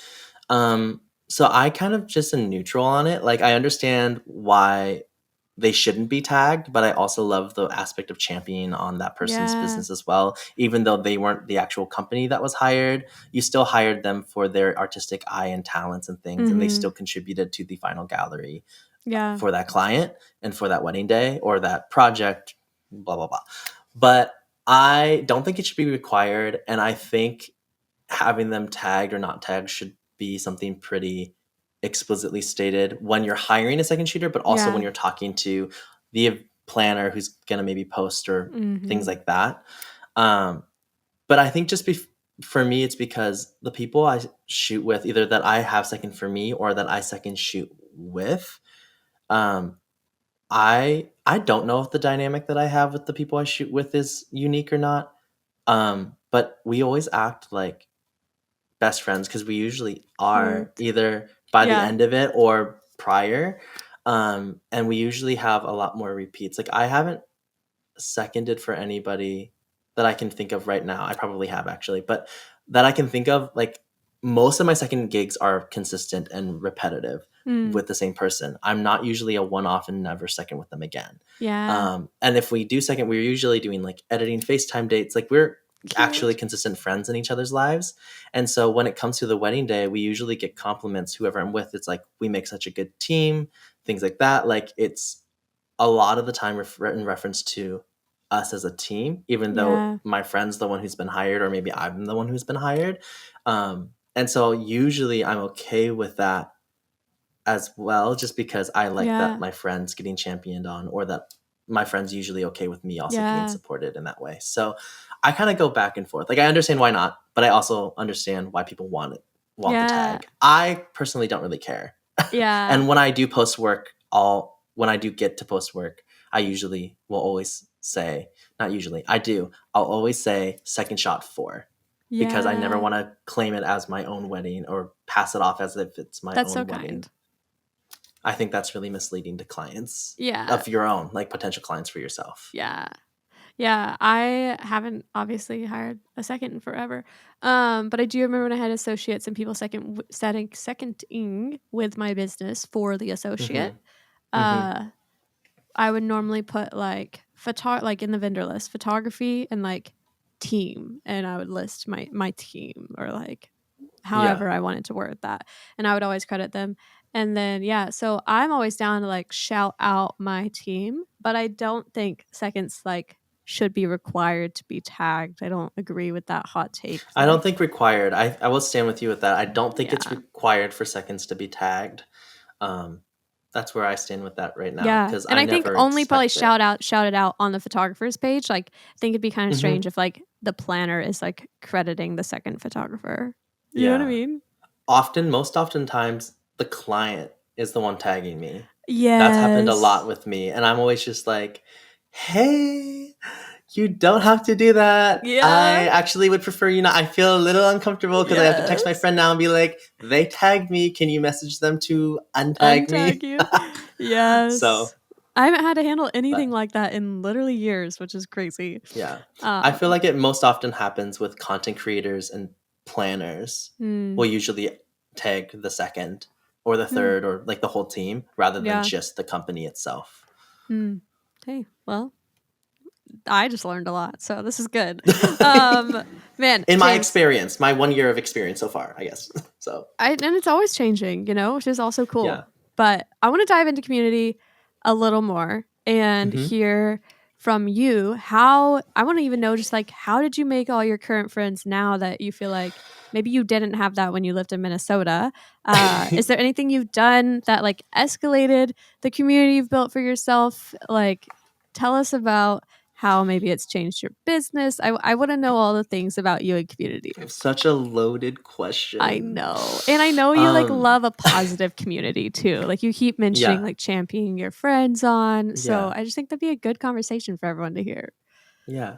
So I kind of just am neutral on it. Like I understand why they shouldn't be tagged, but I also love the aspect of championing on that person's Yeah. business as well. Even though they weren't the actual company that was hired, you still hired them for their artistic eye and talents and things, and they Mhm. still contributed to the final gallery Yeah. for that client and for that wedding day or that project, blah, blah, blah. But I don't think it should be required. And I think having them tagged or not tagged should be something pretty explicitly stated when you're hiring a second shooter, but also when Yeah. you're talking to the planner who's going to maybe post or things Mhm. like that. Um, but I think for me, it's because the people I shoot with, either that I have second for me or that I second shoot with, um, I don't know if the dynamic that I have with the people I shoot with is unique or not. But we always act like best friends because we usually are Cute. either by the Yeah. end of it or prior. And we usually have a lot more repeats. Like I haven't seconded for anybody that I can think of right now. I probably have actually, but that I can think of, like most of my second gigs are consistent and repetitive Mm. with the same person. I'm not usually a one off and never second with them again. Yeah. And if we do second, we're usually doing like editing FaceTime dates. Like we're actually Cute. consistent friends in each other's lives. And so when it comes to the wedding day, we usually get compliments, whoever I'm with. It's like, we make such a good team, things like that. Like it's a lot of the time in reference to us as a team, even though Yeah. my friend's the one who's been hired, or maybe I'm the one who's been hired. And so usually I'm okay with that as well, just because I like that Yeah. my friend's getting championed on, or that my friend's usually okay with me also getting Yeah. supported in that way. So I kind of go back and forth. Like I understand why not, but I also understand why people want the Yeah. tag. I personally don't really care. Yeah. And when I do post work, when I do get to post work, I usually will always say, not usually, I do. I'll always say second shot for, because I never Yeah. want to claim it as my own wedding or pass it off as if it's my That's so own wedding. kind. I think that's really misleading to clients Yeah. of your own, like potential clients for yourself. Yeah. Yeah, I haven't obviously hired a second in forever. But I do remember when I had associates and people seconding with my business for the associate. Mm-hmm. Mm-hmm. Uh, I would normally put like like in the vendor list, photography and like team, and I would list my team or like Yeah. however I wanted to word that, and I would always credit them. And then yeah, so I'm always down to like shout out my team, but I don't think seconds like should be required to be tagged. I don't agree with that hot take I don't thing. think required. I will stand with you with that. I don't think it's Yeah. required for seconds to be tagged. Um, that's where I stand with that right now, Yeah, because and I I think never only probably expect it. shout it out on the photographer's page. Like, I think it'd be kind of Hmm. strange if like the planner is like crediting the second photographer. You know what I Yeah. mean? Most oftentimes, the client is the one tagging me. That's happened a lot Yes. with me, and I'm always just like, "Hey, you don't have to do that. Yeah. I actually would prefer you not." I feel a little uncomfortable because I have to text my Yes. friend now and be like, "They tagged me. Can you message them to untag Untag me?" you. So, Yes. I haven't had to handle anything but like that in literally years, which is crazy. yeah, I feel Um, like it most often happens with content creators and planners. mm, Will usually tag the second or the mm, third or like the whole team rather than yeah. just the company itself. Mm. Hey, well, I just learned a lot, so this is good. Um, man, In my James, experience, my 1 year of experience so far, I guess. So and it's always changing, you know, which is also yeah, cool. But I want to dive into community a little more and Hmm. hear from you how I want to even know just like how did you make all your current friends now that you feel like maybe you didn't have that when you lived in Minnesota? Is there anything you've done that like escalated the community you've built for yourself? Like, tell us about how maybe it's changed your business. I want to know all the things about you and community. Such a loaded I question. know. And I know you like Um, love a positive community too. Like you keep mentioning yeah, like championing your friends on. So yeah, I just think that'd be a good conversation for everyone to hear. yeah.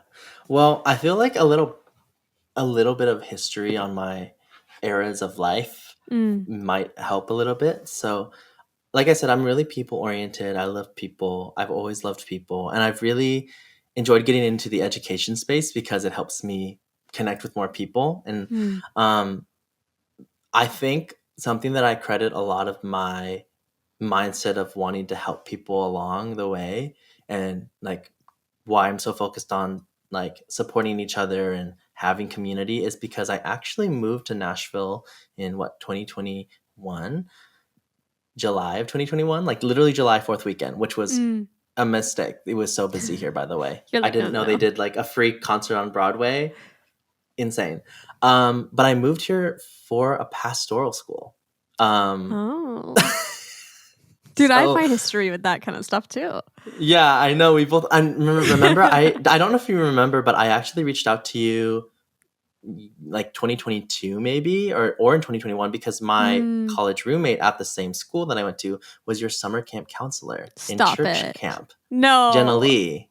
Well, I feel like a little bit of history on my eras of life Mm. might help a little bit. So, like I said, I'm really people oriented. I love people. I've always loved people, and I've really enjoyed getting into the education space because it helps me connect with more people. And Mm. um, I think something that I credit a lot of my mindset of wanting to help people along the way, and like why I'm so focused on like supporting each other and having community, is because I actually moved to Nashville in what, 2021, July of 2021, like literally July 4th weekend, which was Mm. a mistake. It was so busy here, by the way. You're I like, no, didn't no, know they no. did like a free concert on Broadway. Insane. But I moved here for a pastoral school. Um, Oh. Dude, I have so my history with that kind of stuff too. yeah, I know we both. I remember. I don't know if you remember, but I actually reached out to you like 2022 maybe, or in 2021, because my Mm. college roommate at the same school that I went to was your summer camp counselor in Stop church it. camp, Jenna No. Lee.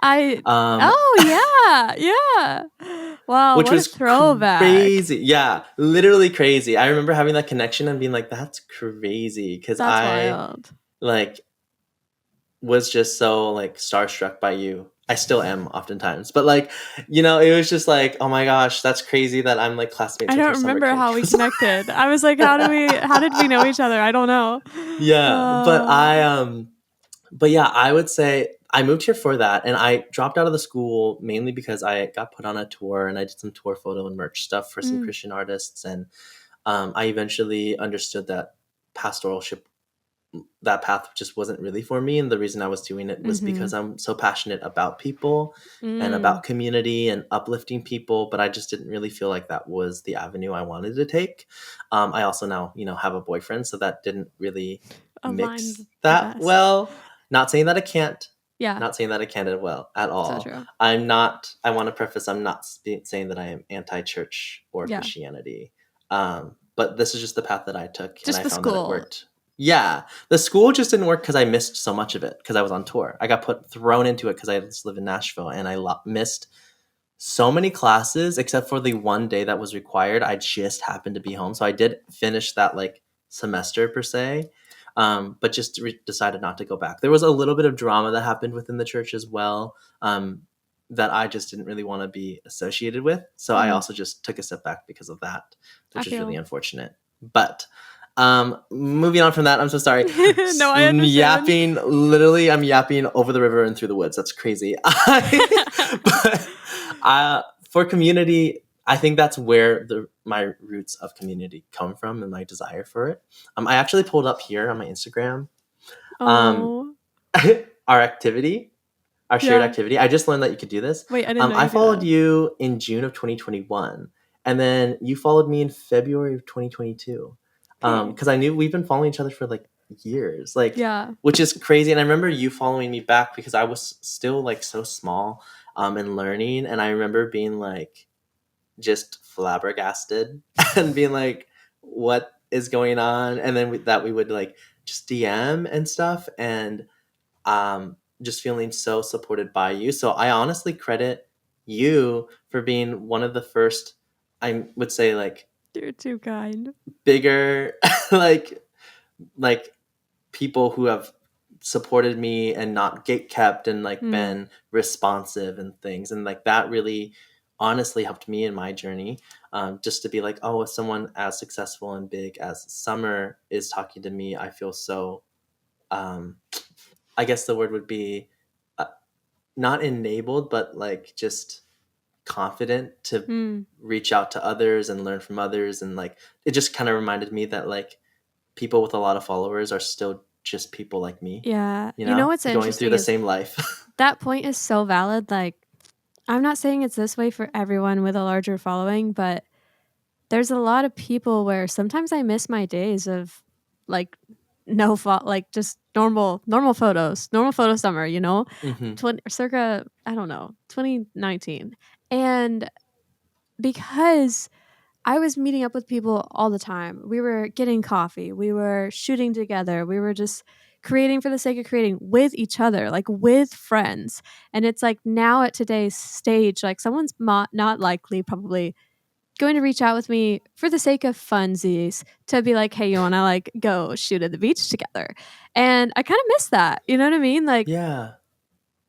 I Um, Oh yeah. Yeah. Wow, which what a was throwback. crazy. Yeah, literally crazy. I remember having that connection and being like, "That's crazy," because That's I wild. like was just so like starstruck by you. I still am oftentimes, but like, it was just like, oh my gosh, that's crazy that I'm like I classmates with her don't summer remember camp how we counselor. connected. I was like, how did we know each other? I don't know. Yeah, Uh, but yeah, I would say I moved here for that, and I dropped out of the school mainly because I got put on a tour and I did some tour photo and merch stuff for some mm, Christian artists, and I eventually understood that pastoralship that path just wasn't really for me, and the reason I was doing it was mhm, because I'm so passionate about people and mm, about community and uplifting people, but I just didn't really feel like that was the avenue I wanted to take. I also now have a boyfriend, so that didn't really aligned mix the that best. well. Not saying that I can't, Yeah, not saying that I can't at well at so all. true. I want to preface, I'm not saying that I am anti-church or Yeah, Christianity, but this is just the path that I took, and just I the found that it school. worked. Yeah, the school just didn't work because I missed so much of it because I was on tour. I got thrown into it because I just live in Nashville, and I missed so many classes except for the one day that was required. I just happened to be home, so I did finish that like semester per se, but just decided not to go back. There was a little bit of drama that happened within the church as well, that I just didn't really want to be associated with. So I Mm, also just took a step back because of that, I which is really feel. But moving on from that, I'm so sorry. No, I understand. I'm yapping over the river and through the woods. That's crazy. But for community, I think that's where my roots of community come from and my desire for it. I actually pulled up here on my Instagram, um, Oh, our activity, our shared yeah. activity. I just learned that you could do this. Wait, I didn't know I you do followed that. you in June of 2021, and then you followed me in February of 2022. Okay. Because I knew we've been following each other for like years, like, Yeah. which is crazy. And I remember you following me back because I was still like so small, and learning. And I remember being like just flabbergasted and being like, what is going on? And then that we would like just DM and stuff. And just feeling so supported by you. So I honestly credit you for being one of the first, I would say, like You're too kind. bigger, like like people who have supported me and not gate kept and like Mm, been responsive and things, and like that really honestly helped me in my journey, just to be like, oh, if someone as successful and big as Summer is talking to me, I feel so, um, I guess the word would be, uh, not enabled, but like just confident to mm, reach out to others and learn from others. And like, it just kind of reminded me that like people with a lot of followers are still just people like me, Yeah. you You know know, what's going through interesting the is same life. that point is so valid. Like, I'm not saying it's this way for everyone with a larger following, but there's a lot of people where sometimes I miss my days of like like just normal photos, normal photo summer, you know, Hmm. circa I don't know 2019, and because I was meeting up with people all the time. We were getting coffee. We were shooting together. We were just creating for the sake of creating with each other, like with friends. And it's like now at today's stage, like someone's not likely probably going to reach out with me for the sake of funsies to be like, hey, you want to like go shoot at the beach together? And I kind of miss that. You know what I mean? Like, Yeah.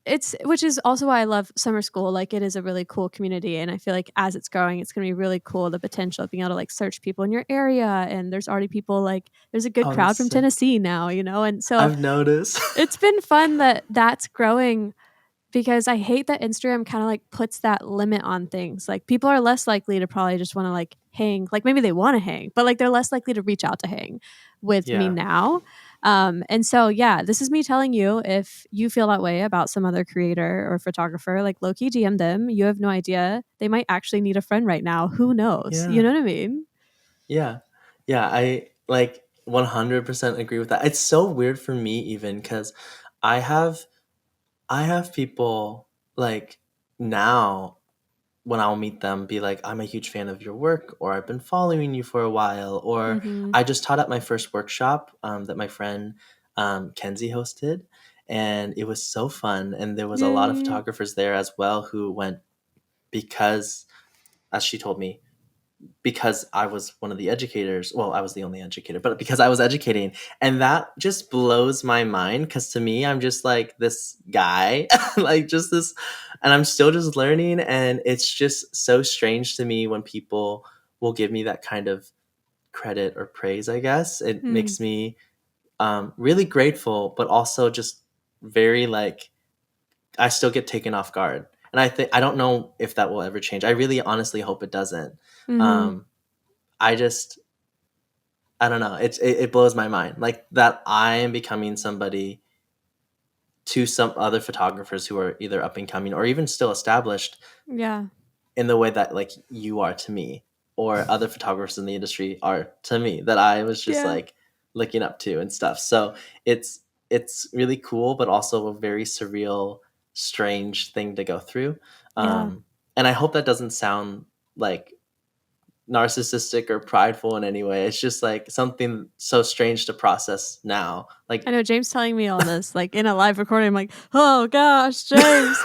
it's which is also why I love summer school. Like it is a really cool community, and I feel like as it's growing, it's going to be really cool. The potential of being able to like search people in your area, and there's already people like there's a good Oh, that's crowd from sick. Tennessee now, you know, and so I've noticed. it's been fun that that's growing because I hate that Instagram kind of like puts that limit on things. Like people are less likely to probably just want to like hang, like maybe they want to hang, but like they're less likely to reach out to hang with me Yeah. now. And so, yeah, this is me telling you if you feel that way about some other creator or photographer, like low key DM them. You have no idea. They might actually need a friend right now. Who knows? You Yeah. know what I mean? Yeah. Yeah. I like 100% agree with that. It's so weird for me even because I have I have people like now when I'll meet them be like, I'm a huge fan of your work, or I've been following you for a while, or Mm-hmm. I just taught at my first workshop that my friend Kenzie hosted, and it was so fun. And there was a lot of Yay. photographers there as well who went because, as she told me, because I was one of the educators. Well, I was the only educator, but because I was educating. And that just blows my mind because to me, I'm just like this guy, like just this, and I'm still just learning. And it's just so strange to me when people will give me that kind of credit or praise, I guess. It Mm. makes me really grateful, but also just very like, I still get taken off guard. And I think, I don't know if that will ever change. I really honestly hope it doesn't. Mm-hmm. Um, I just I don't know. It blows my mind like that. I am becoming somebody to some other photographers who are either up and coming or even still established Yeah. in the way that like you are to me or other photographers in the industry are to me that I was just Yeah. like looking up to and stuff. So it's really cool, but also a very surreal, strange thing to go through. Yeah. And I hope that doesn't sound like narcissistic or prideful in any way. It's just like something so strange to process now. I Like know James telling me all this, like in a live recording. I'm like, oh gosh, James.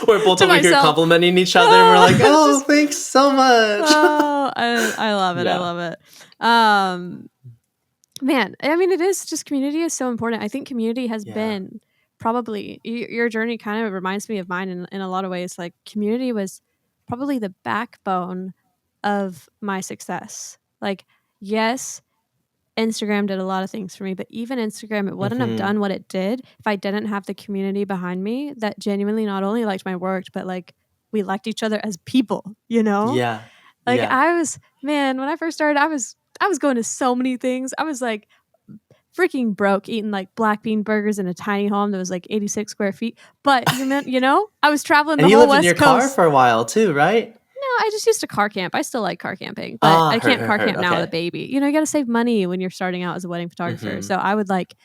we're both To over here myself. complimenting each other and we're like, Oh, "Oh, just thanks so much." oh, I love it. I Yeah. love it. Um, Man, I mean, it is just community is so important. I think community has Yeah. been probably your journey kind of reminds me of mine in a lot of ways. Like community was probably the backbone of my success. Like, yes, Instagram did a lot of things for me, but even Instagram, it wouldn't have Mhm. done what it did if I didn't have the community behind me that genuinely not only liked my work, but like we liked each other as people, you know? Yeah. Like Yeah. I was, man, when I first started, I was going to so many things. I was like freaking broke eating like black bean burgers in a tiny home that was like 86 square feet. But you know, I was traveling And the you whole lived in your West car Coast. for a while too, right? No, I just used to car camp. I still like car camping, but Ah, I heard, can't heard, car heard. camp now with a Okay. baby. You know, you got to save money when you're starting out as a wedding photographer. Mhm. So I would like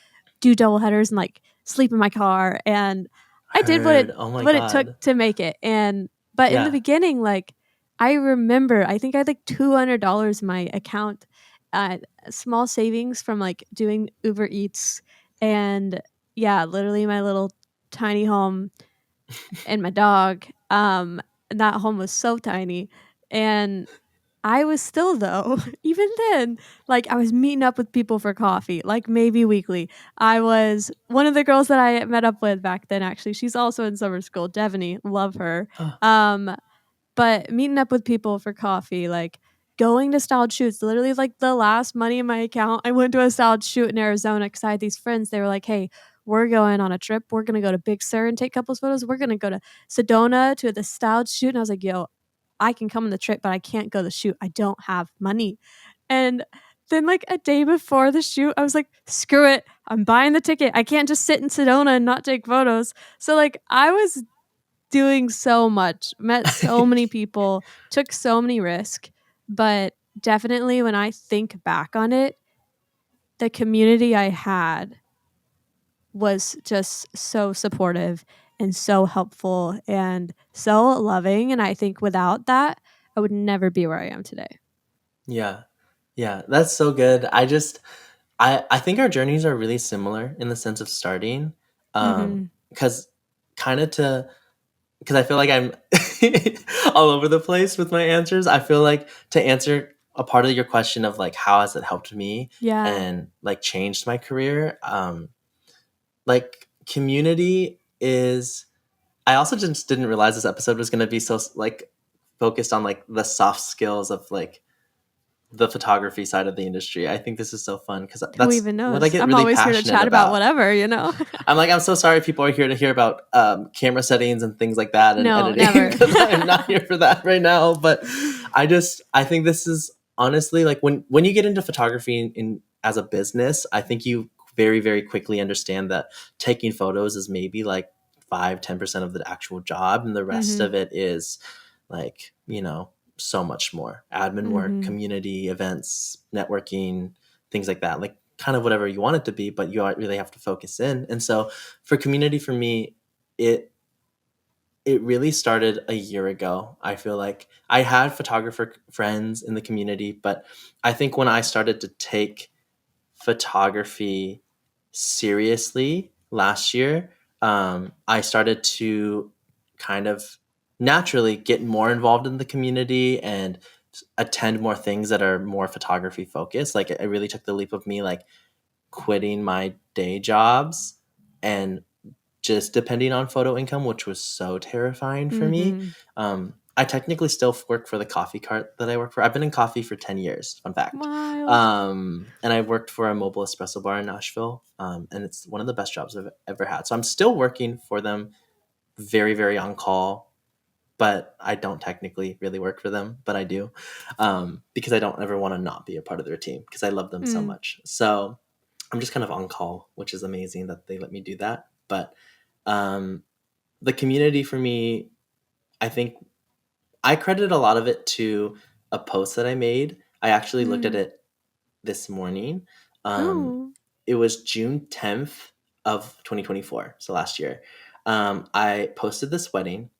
do double headers and like sleep in my car, and I did Heard. Oh my what it took god. to make it. And but in the Yeah. beginning, like I remember, I think I had like $200 in my account, small savings from like doing Uber Eats, and yeah, literally my little tiny home and my dog. And that home was so tiny, and I was still though, even then, like I was meeting up with people for coffee, like maybe weekly. I was one of the girls that I met up with back then. Actually, she's also in summer school. Devaney, love her. Oh, Um, but meeting up with people for coffee, like going to styled shoots, literally like the last money in my account, I went to a styled shoot in Arizona because I had these friends. They were like, hey, we're going on a trip. We're going to go to Big Sur and take couples photos. We're going to go to Sedona to the styled shoot. And I was like, yo, I can come on the trip, but I can't go to the shoot. I don't have money. And Then, like, a day before the shoot, I was like, "Screw it. I'm buying the ticket. I can't just sit in Sedona and not take photos." So, like, I was doing so much, met so many people, took so many risks, but definitely when I think back on it, the community I had was just so supportive and so helpful and so loving, and I think without that, I would never be where I am today. Yeah. Yeah, that's so good. I think our journeys are really similar in the sense of starting. Mhm. Because kind of to because I feel like I'm all over the place with my answers. I feel like to answer a part of your question of like how has it helped me Yeah. and like changed my career, like community is. I also just didn't realize this episode was going to be so like focused on like the soft skills of like the photography side of the industry. I think this is so fun because Who that's even what I knows? get I'm really always here to passionate chat about about. whatever, you know? I'm like, I'm so sorry people are here to hear about camera settings and things like that and No, editing never. because I'm not here for that right now. But I think this is honestly like when you get into photography as a business, I think you very, very quickly understand that taking photos is maybe like 5-10% of the actual job. And the rest Mhm. of it is like, so much more admin work, Mhm. community events, networking, things like that. Like kind of whatever you want it to be, but you really have to focus in. And so for community, for me, it it really started a year ago. I feel like I had photographer friends in the community, but I think when I started to take photography seriously last year, I started to kind of naturally get more involved in the community and attend more things that are more photography focused. Like I really took the leap of me like quitting my day jobs and just depending on photo income, which was so terrifying for me. Mhm. I technically still work for the coffee cart that I work for. I've been in coffee for 10 years, fun fact. Wild. And I worked for a mobile espresso bar in Nashville. And it's one of the best jobs I've ever had. So I'm still working for them, very, very on call, but I don't technically really work for them, but I do, because I don't ever want to not be a part of their team because I love them so Mm. much. So I'm just kind of on call, which is amazing that they let me do that. But um, the community for me, I think I credit a lot of it to a post that I made. I actually looked at Mm. it this morning. Um, Oh. it was June 10th of 2024, so last year. I posted this wedding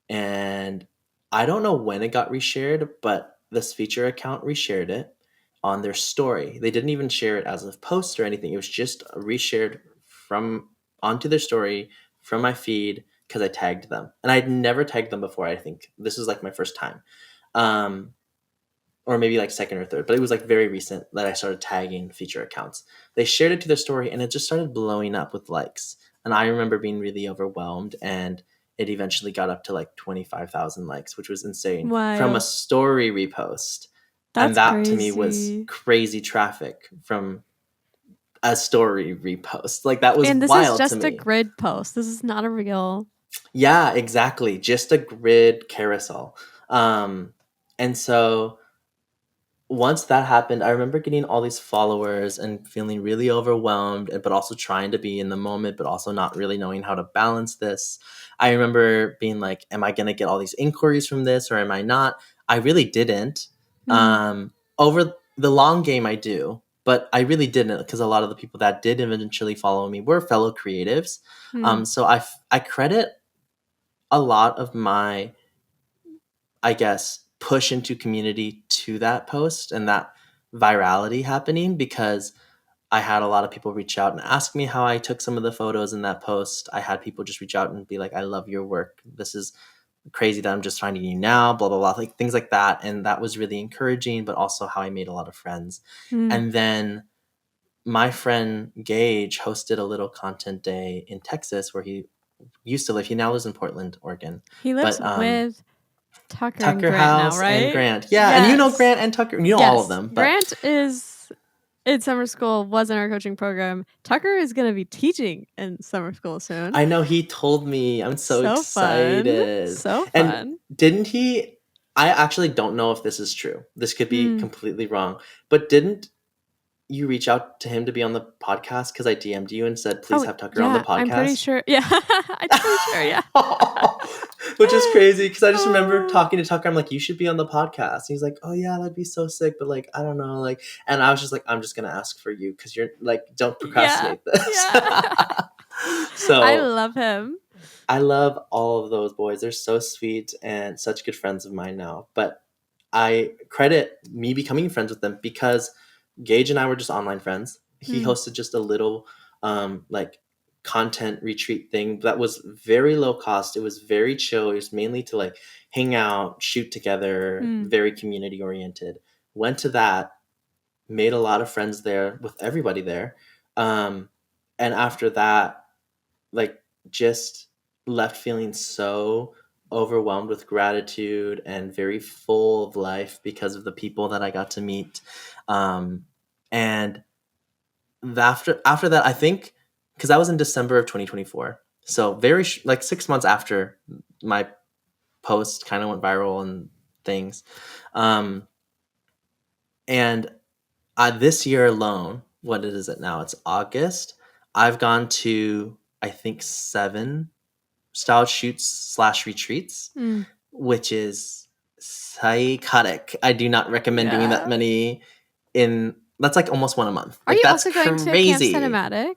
and I don't know when it got reshared, but this feature account reshared it on their story. They didn't even share it as a post or anything. It was just reshared from onto their story from my feed because I tagged them. And I'd never tagged them before. I think this was like my first time. Um, or maybe like second or third, but it was like very recent that I started tagging feature accounts. They shared it to their story and it just started blowing up with likes. And I remember being really overwhelmed and it eventually got up to like 25,000 likes, which was insane from a Wild. story repost. And That's that to me was crazy. crazy traffic from a story repost. Like that was And this is wild to just a me. grid post. This is not a reel. Yeah, exactly. Just a grid carousel. Um, and so once that happened, I remember getting all these followers and feeling really overwhelmed, but also trying to be in the moment, but also not really knowing how to balance this. I remember being like, am I going to get all these inquiries from this or am I not? I really didn't. Mm. Over the long game, I do, but I really didn't because a lot of the people that did eventually follow me were fellow creatives. Mm. So I credit a lot of my, I guess, push into community to that post and that virality happening because I had a lot of people reach out and ask me how I took some of the photos in that post. I had people just reach out and be like, I love your work. This is crazy that I'm just finding you now, blah, blah, blah, like things like that. And that was really encouraging, but also how I made a lot of friends. Mm. And then my friend Gage hosted a little content day in Texas where he used to live. He now lives in Portland, Oregon. He lives But with Tucker and Tucker Grant now, House and right? Grant. Yeah, and you know Yes. Grant and Tucker, you know all of Yes. them, but Grant is in summer school, was in our coaching program. Tucker is going to be teaching in summer school soon. I know he told me. I'm so So fun. excited. So And fun. didn't he? I actually don't know if this is true. This could be Mm. completely wrong, but didn't you reach out to him to be on the podcast? Because I DM'd you and said, please Oh, have Tucker on the yeah, I'm pretty podcast. sure. Yeah, I'm pretty sure. Yeah. Which is crazy because I just remember Oh, talking to Tucker. I'm like, you should be on the podcast. And he's like, oh yeah, that'd be so sick. But like, I don't know. Like, and I was just like, I'm just gonna ask for you because you're like, don't yeah, procrastinate this. yeah. I So love him. I love all of those boys. They're so sweet and such good friends of mine now. But I credit me becoming friends with them because Gage and I were just online friends. He Mm, hosted just a little like content retreat thing that was very low cost. It was very chill. It was mainly to like hang out, shoot together, mm, very community oriented. Went to that, made a lot of friends there with everybody there. Um, and after that, like just left feeling so overwhelmed with gratitude and very full of life because of the people that I got to meet. And after that, I think because that was in December of 2024, so very like 6 months after my post kind of went viral and things. Um, and this year alone, what is it now? It's August. I've gone to I think 7 style shoots slash retreats, mm. which is psychotic. I do not recommend doing that Yeah. many in that's like almost one a month. Are Like you that's also going to Camp crazy. Cinematic?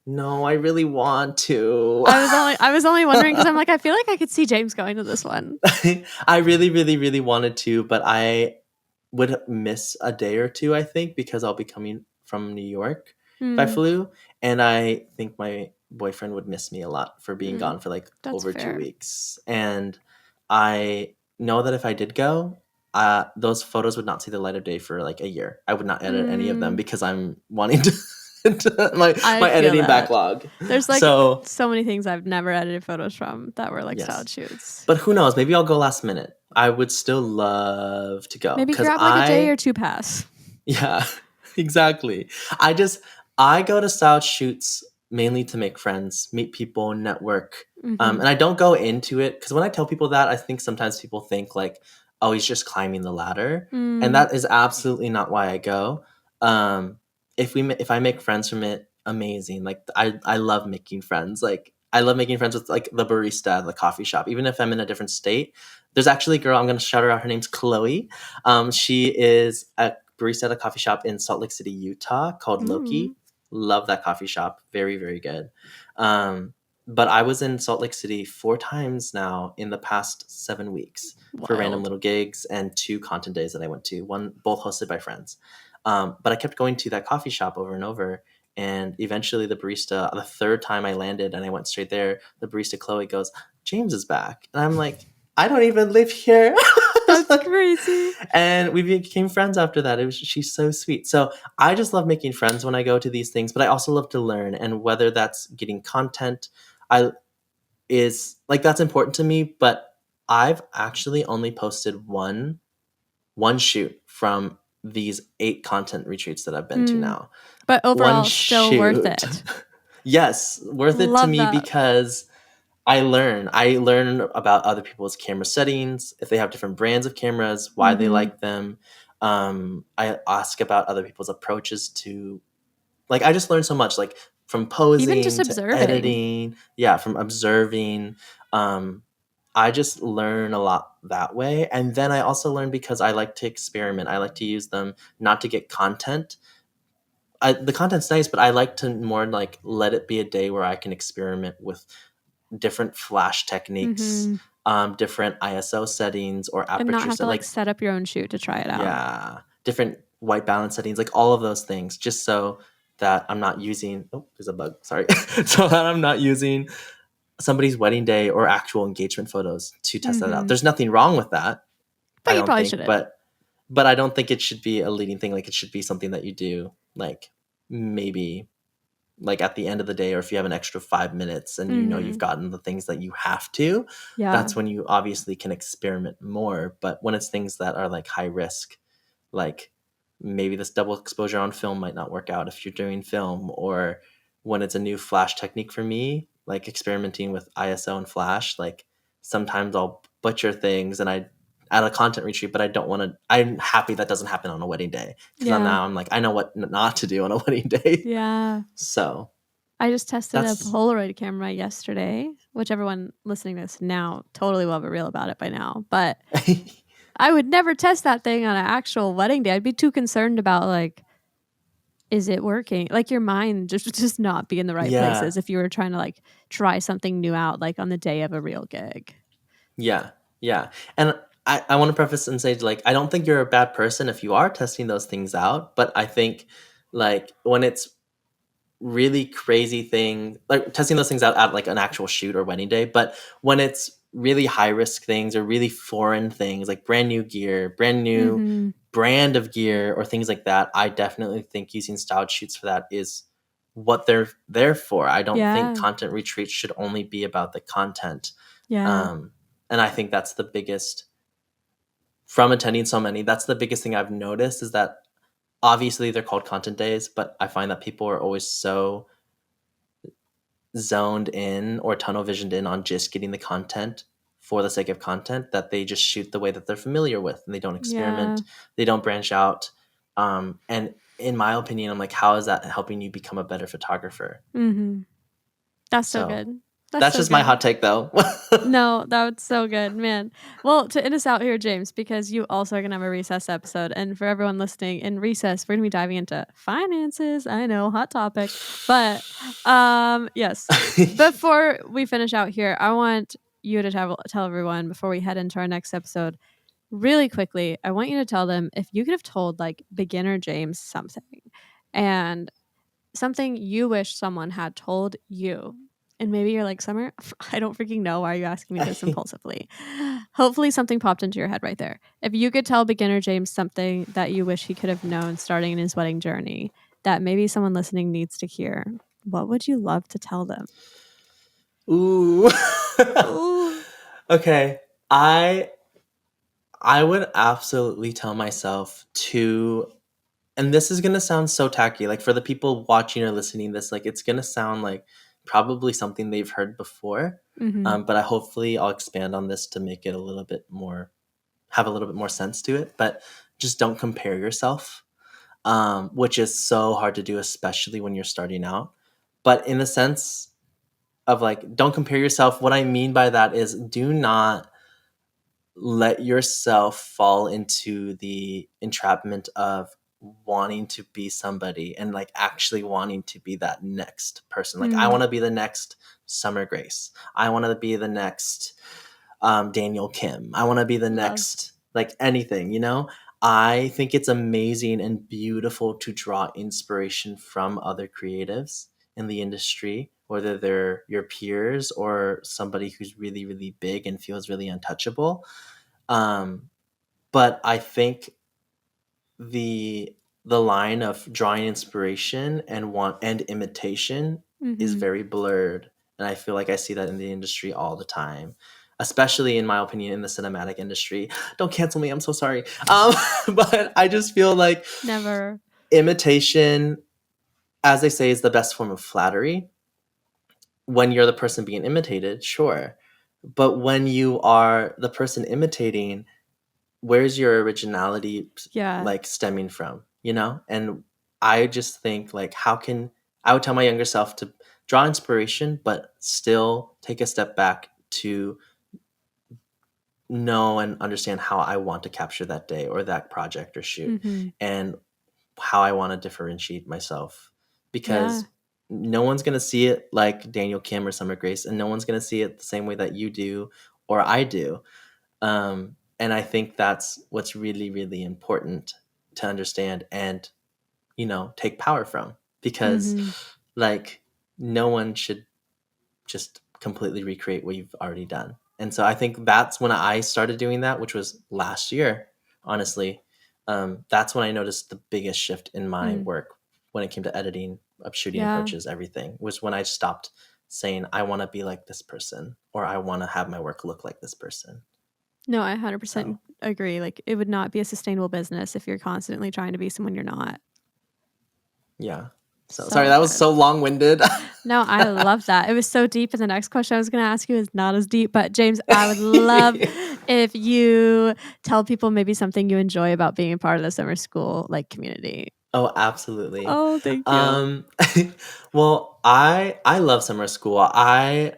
No, I really want to. I was only wondering because I'm like, I feel like I could see James going to this one. I really, really, really wanted to, but I would miss a day or two, I think, because I'll be coming from New York if I Mm, flew. And I think my boyfriend would miss me a lot for being mm, gone for like that's over fair. 2 weeks. And I know that if I did go, those photos would not see the light of day for like a year. I would not edit any of them Mm, because I'm wanting to I my feel editing that. backlog. There's like So so many things I've never edited photos from that were like yes, styled shoots. but who knows? Maybe I'll go last minute. I would still love to go Maybe because grab like a day or two pass. yeah, exactly. I just I go to style shoots mainly to make friends, meet people, network, Mm-hmm. and I don't go into it because when I tell people that, I think sometimes people think like, oh, he's just climbing the ladder, and Mm, that is absolutely not why I go. Um, if I make friends from it, amazing. Like I love making friends. Like I love making friends with like the barista at the coffee shop, even if I'm in a different state. There's actually a girl I'm going to shout her out. Her name's Chloe. She is a barista at a coffee shop in Salt Lake City, Utah, called mm, Loki. Love that coffee shop. Very, very good. Um, but I was in Salt Lake City 4 times now in the past 7 weeks for random wild. little gigs and 2 content days that I went to. One both hosted by friends. But I kept going to that coffee shop over and over. And eventually, the barista, the 3rd time I landed and I went straight there, the barista Chloe goes, James is back. And I'm like, I don't even live here. That's crazy. And we became friends after that. She's so sweet. So I just love making friends when I go to these things, but I also love to learn. And whether that's getting content, I is like that's important to me. But I've actually only posted one shoot from these 8 content retreats that I've been to Mm, now. but One overall, still worth shoot. it. Yes, worth it to Love me that. because I learn about other people's camera settings, if they have different brands of cameras, why they Mm-hmm. like them. I ask about other people's approaches to like I just learned so much like from Even just posing to observing. editing, yeah, from observing. Um, I just learn a lot that way. And then I also learn because I like to experiment. I like to use them not to get content. The content's nice, but I like to more like let it be a day where I can experiment with different flash techniques, Mm-hmm. different ISO settings or And not aperture have to set, like like set up your own shoot to try it out. yeah, different white balance settings, like all of those things, just so that I'm not using. Oh, there's a bug. Sorry. So that I'm not using somebody's wedding day or actual engagement photos to test that out. Mm-hmm. There's nothing wrong with that, I But you don't probably think, shouldn't. but I don't think it should be a leading thing. Like it should be something that you do, like maybe like at the end of the day, or if you have an extra 5 minutes and you know you've Mm-hmm. gotten the things that you have to, Yeah. that's when you obviously can experiment more. But when it's things that are like high risk, like maybe this double exposure on film might not work out if you're doing film, or when it's a new flash technique for me, like experimenting with ISO and flash, like sometimes I'll butcher things and at a content retreat, but I don't want to. I'm happy that doesn't happen on a wedding day because Yeah. now I'm like, I know what not to do on a wedding day. Yeah. So I just tested a that's Polaroid camera yesterday, which everyone listening to this now totally will have a reel about it by now. But I would never test that thing on an actual wedding day. I'd be too concerned about like, is it working? Like your mind just not be in the right yeah, places if you were trying to like try something new out like on the day of a real gig. yeah, yeah. And I want to preface and say like I don't think you're a bad person if you are testing those things out, but I think like when it's really crazy thing like testing those things out at like an actual shoot or wedding day, but when it's really high risk things or really foreign things like brand new gear, brand new Mhm. brand of gear or things like that, I definitely think using styled shoots for that is what they're there for. I don't think Yeah. content retreats should only be about the content. Yeah. um and I think that's the biggest from attending so many, that's the biggest thing I've noticed is that obviously they're called content days, but I find that people are always so zoned in or tunnel visioned in on just getting the content for the sake of content that they just shoot the way that they're familiar with and they don't Yeah. experiment, they don't branch out. And in my opinion, I'm like, how is that helping you become a better photographer? Mhm. That's so So good. That's that's so just my good. hot take though. No, that was so good, man. Well, to end us out here, James, because you also are gonna have a recess episode, and for everyone listening, in recess, we're gonna be diving into finances. I know, hot topic, but yes. Before we finish out here, I want you to tell everyone before we head into our next episode, really quickly. I want you to tell them if you could have told like beginner James something, and something you wish someone had told you. And maybe you're like, Summer, I don't freaking know. Why are you asking me this impulsively? Hopefully, something popped into your head right there. If you could tell beginner James something that you wish he could have known starting in his wedding journey that maybe someone listening needs to hear, what would you love to tell them? Ooh. Ooh. Okay. I would absolutely tell myself to, and this is gonna sound so tacky, like for the people watching or listening to this, like it's gonna sound like probably something they've heard before. Mm-hmm. But I hopefully I'll expand on this to make it a little bit more, have a little bit more sense to it. But just don't compare yourself, which is so hard to do, especially when you're starting out. But in the sense of like, don't compare yourself, what I mean by that is do not let yourself fall into the entrapment of wanting to be somebody and like actually wanting to be that next person. Like I Mm. want to be the next Summer Grace. I want to be the next Daniel Kim. I want to be the Love. next like anything, you know? I think it's amazing and beautiful to draw inspiration from other creatives in the industry, whether they're your peers or somebody who's really, really big and feels really untouchable. um, but I think the the line of drawing inspiration and want and imitation is Mm-hmm. very blurred, and I feel like I see that in the industry all the time, especially in my opinion in the cinematic industry. Don't cancel me, I'm so sorry. But I just feel like Never. imitation, as they say, is the best form of flattery. When you're the person being imitated, sure, but when you are the person imitating, where's your originality Yeah. like stemming from, you know? And I just think like how can I would tell my younger self to draw inspiration but still take a step back to know and understand how I want to capture that day or that project or shoot, Mm-hmm. and how I want to differentiate myself, Yeah. because no one's going to see it like Daniel Kim or Summer Grace, and no one's going to see it the same way that you do or I do. And I think that's what's really, really important to understand and, take power from, because Mm-hmm. like no one should just completely recreate what you've already done. And so I think that's when I started doing that, which was last year, honestly. That's when I noticed the biggest shift in my Mm. work when it came to editing, up shooting Yeah. approaches, everything was when I stopped saying, I want to be like this person or I want to have my work look like this person. No, I So 100% agree. Like, it would not be a sustainable business if you're constantly trying to be someone you're not. yeah. So sorry, So that was good. so long-winded. No, I love that. It was so deep, and the next question I was gonna ask you is not as deep, but James, I would love if you tell people maybe something you enjoy about being a part of the summer school, like, community. Oh, absolutely. Oh, thank you. Um, well, I love summer school. I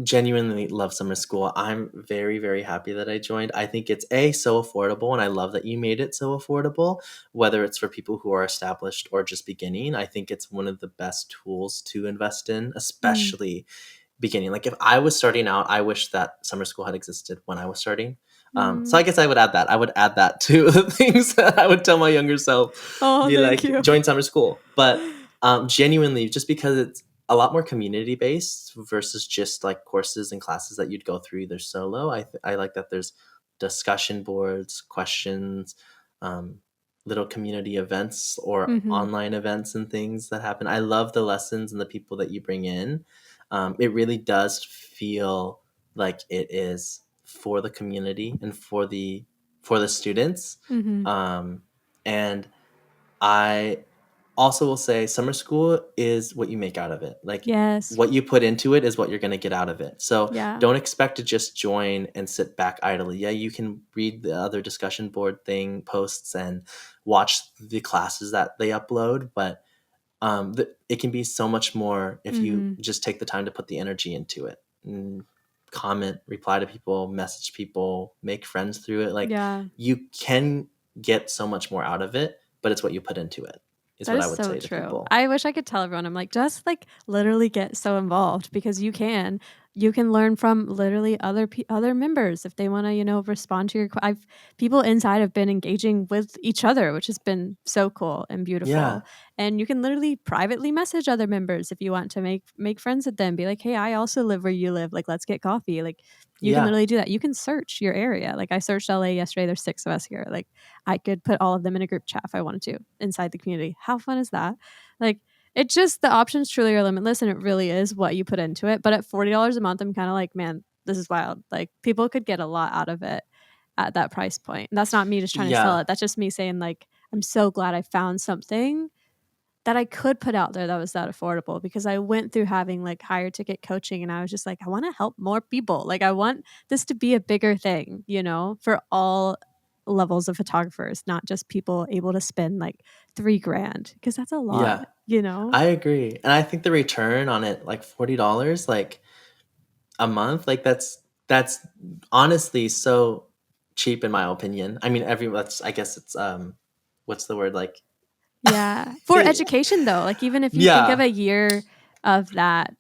genuinely love summer school. I'm very, very happy that I joined. I think it's so affordable, and I love that you made it so affordable, whether it's for people who are established or just beginning. I think it's one of the best tools to invest in, Mm, especially beginning. Like if I was starting out, I wish that summer school had existed when I was starting. So mm. I guess I would add that. I would add that to the things that I would tell my younger self. Oh, Be thank like, you. join summer school. But genuinely, just because it's a lot more community based versus just like courses and classes that you'd go through either solo. I like that there's discussion boards, questions, um, little community events or Mhm, online events and things that happen. I love the lessons and the people that you bring in. It really does feel like it is for the community and for the students. mhm. Um, and I also will say summer school is what you make out of it. Like Yes. what you put into it is what you're going to get out of it. So Yeah. don't expect to just join and sit back idly. Yeah, you can read the other discussion board thing posts and watch the classes that they upload, but it can be so much more if you Mhm. just take the time to put the energy into it. Comment, reply to people, message people, make friends through it. Like Yeah. you can get so much more out of it, but it's what you put into it, is That what is I would so say to true. people. I wish I could tell everyone, I'm like, just like literally get so involved because you can. You can learn from literally other members if they want to, respond to I've people inside have been engaging with each other, which has been so cool and beautiful. Yeah. And you can literally privately message other members if you want to make friends with them. Be like, "Hey, I also live where you live. Like, let's get coffee." Like, you can Yeah. literally do that. You can search your area. Like I searched LA yesterday. There's 6 of us here. Like I could put all of them in a group chat if I wanted to inside the community. How fun is that? Like, it just the options truly are limitless and it really is what you put into it. But at $40 a month, I'm kind of like, man, this is wild. Like, people could get a lot out of it at that price point. And that's not me just trying to sell Yeah. it. That's just me saying, like, I'm so glad I found something that I could put out there that was that affordable because I went through having like higher ticket coaching and I was just like, I want to help more people. Like, I want this to be a bigger thing, for all levels of photographers, not just people able to spend like 3 grand because that's a lot, Yeah. you know? I agree. And I think the return on it, like $40, like a month, like that's honestly so cheap in my opinion. I mean, I guess it's what's the word like Yeah. For education though, like even if you think of yeah. a year of that,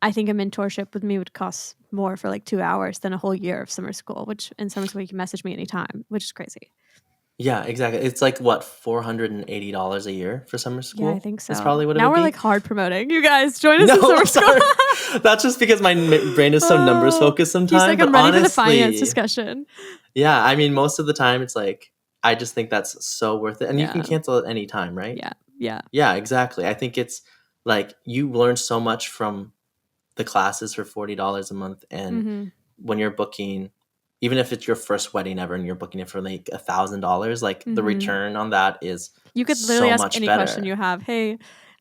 I think a mentorship with me would cost more for like 2 hours than a whole year of summer school, which in summer school you can message me anytime, which is crazy. Yeah, exactly. It's like what, $480 a year for summer Yeah, I school think is so. probably what it Now would we're like be. hard promoting. You guys join us in No, summer school. sorry. That's just because my brain is so numbers Oh, focused he's sometimes. like, But I'm ready for the finance honestly, discussion. yeah, I mean, most of the time it's like, I just think that's so worth it. And you can Yeah, cancel at any time, right? yeah, yeah. Yeah, exactly. I think it's like you learn so much from the classes for $40 a month. And Hmm. when you're booking, even if it's your first wedding ever and you're booking it for like $1,000, like the Hmm. return on that is You could literally so ask much any question better. you have. Hey,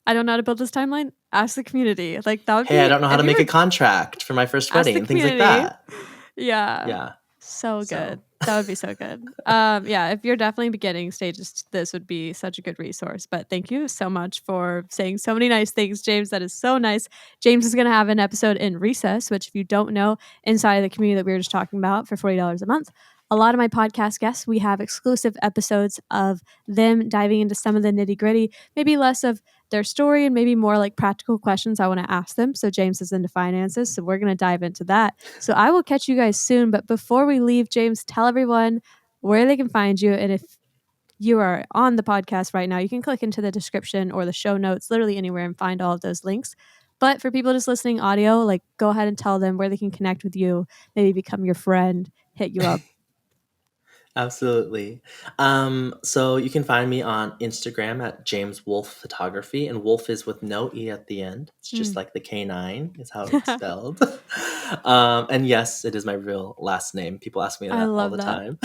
I don't know how to build this timeline. Ask the community. Like that would Hey, I be don't know how if to you make a ever contract for my first ask wedding the and things like community. that. Yeah. Yeah. So good. So, That would be so good. Yeah, if you're definitely beginning stages, this would be such a good resource. But thank you so much for saying so many nice things, James. That is so nice. James is going to have an episode in Recess, which, if you don't know, inside of the community that we were just talking about for $40 a month. A lot of my podcast guests, we have exclusive episodes of them diving into some of the nitty gritty, maybe less of their story and maybe more like practical questions I want to ask them. So James is into finances, so we're going to dive into that. So I will catch you guys soon. But before we leave, James, tell everyone where they can find you. And if you are on the podcast right now, you can click into the description or the show notes, literally anywhere, and find all of those links. But for people just listening audio, like go ahead and tell them where they can connect with you, maybe become your friend, hit you up. absolutely. So you can find me on Instagram at James Wolf Photography, and Wolf is with no E at the end. It's just Mm. like the K9 is how it's spelled. And yes, it is my real last name. People ask me I that all love the that.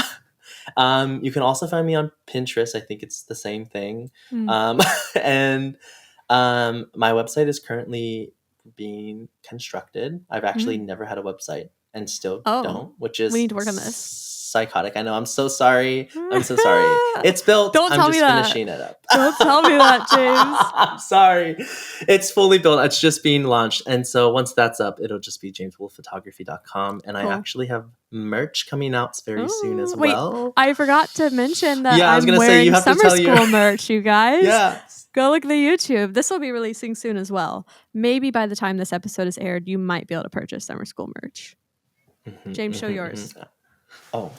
time. You can also find me on Pinterest. I think it's the same thing. Mm. Um, and My website is currently being constructed. I've actually never had a website and still Oh, don't, which we is need to work on this. psychotic. I know. I'm so sorry. I'm so sorry. It's built. Don't I'm tell me just that. finishing it up. Don't tell me that, James. I'm sorry. It's fully built. It's just being launched. And so once that's up, it'll just be jameswolfphotography.com. And I Cool. actually have merch coming out very soon as Wait, well. I forgot to mention that Yeah, I was I'm gonna say, wearing you have to summer tell school your merch, you guys. Yeah. Go look at the YouTube. This will be releasing soon as well. Maybe by the time this episode is aired, you might be able to purchase summer school merch. James, show yours. Oh,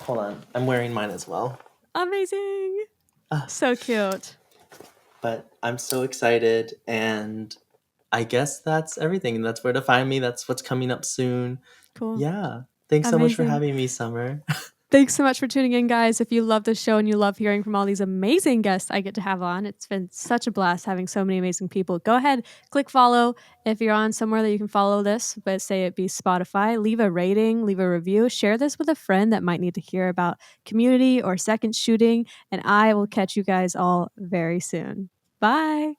hold on. I'm wearing mine as well. Amazing. So cute. But I'm so excited, and I guess that's everything. That's where to find me. That's what's coming up soon. Cool. Yeah. Thanks so much for having me, Summer. Thanks so much for tuning in, guys. If you love this show and you love hearing from all these amazing guests I get to have on, it's been such a blast having so many amazing people. Go ahead, click follow if you're on somewhere that you can follow this, but say it be Spotify. Leave a rating, leave a review, share this with a friend that might need to hear about community or second shooting, and I will catch you guys all very soon. Bye.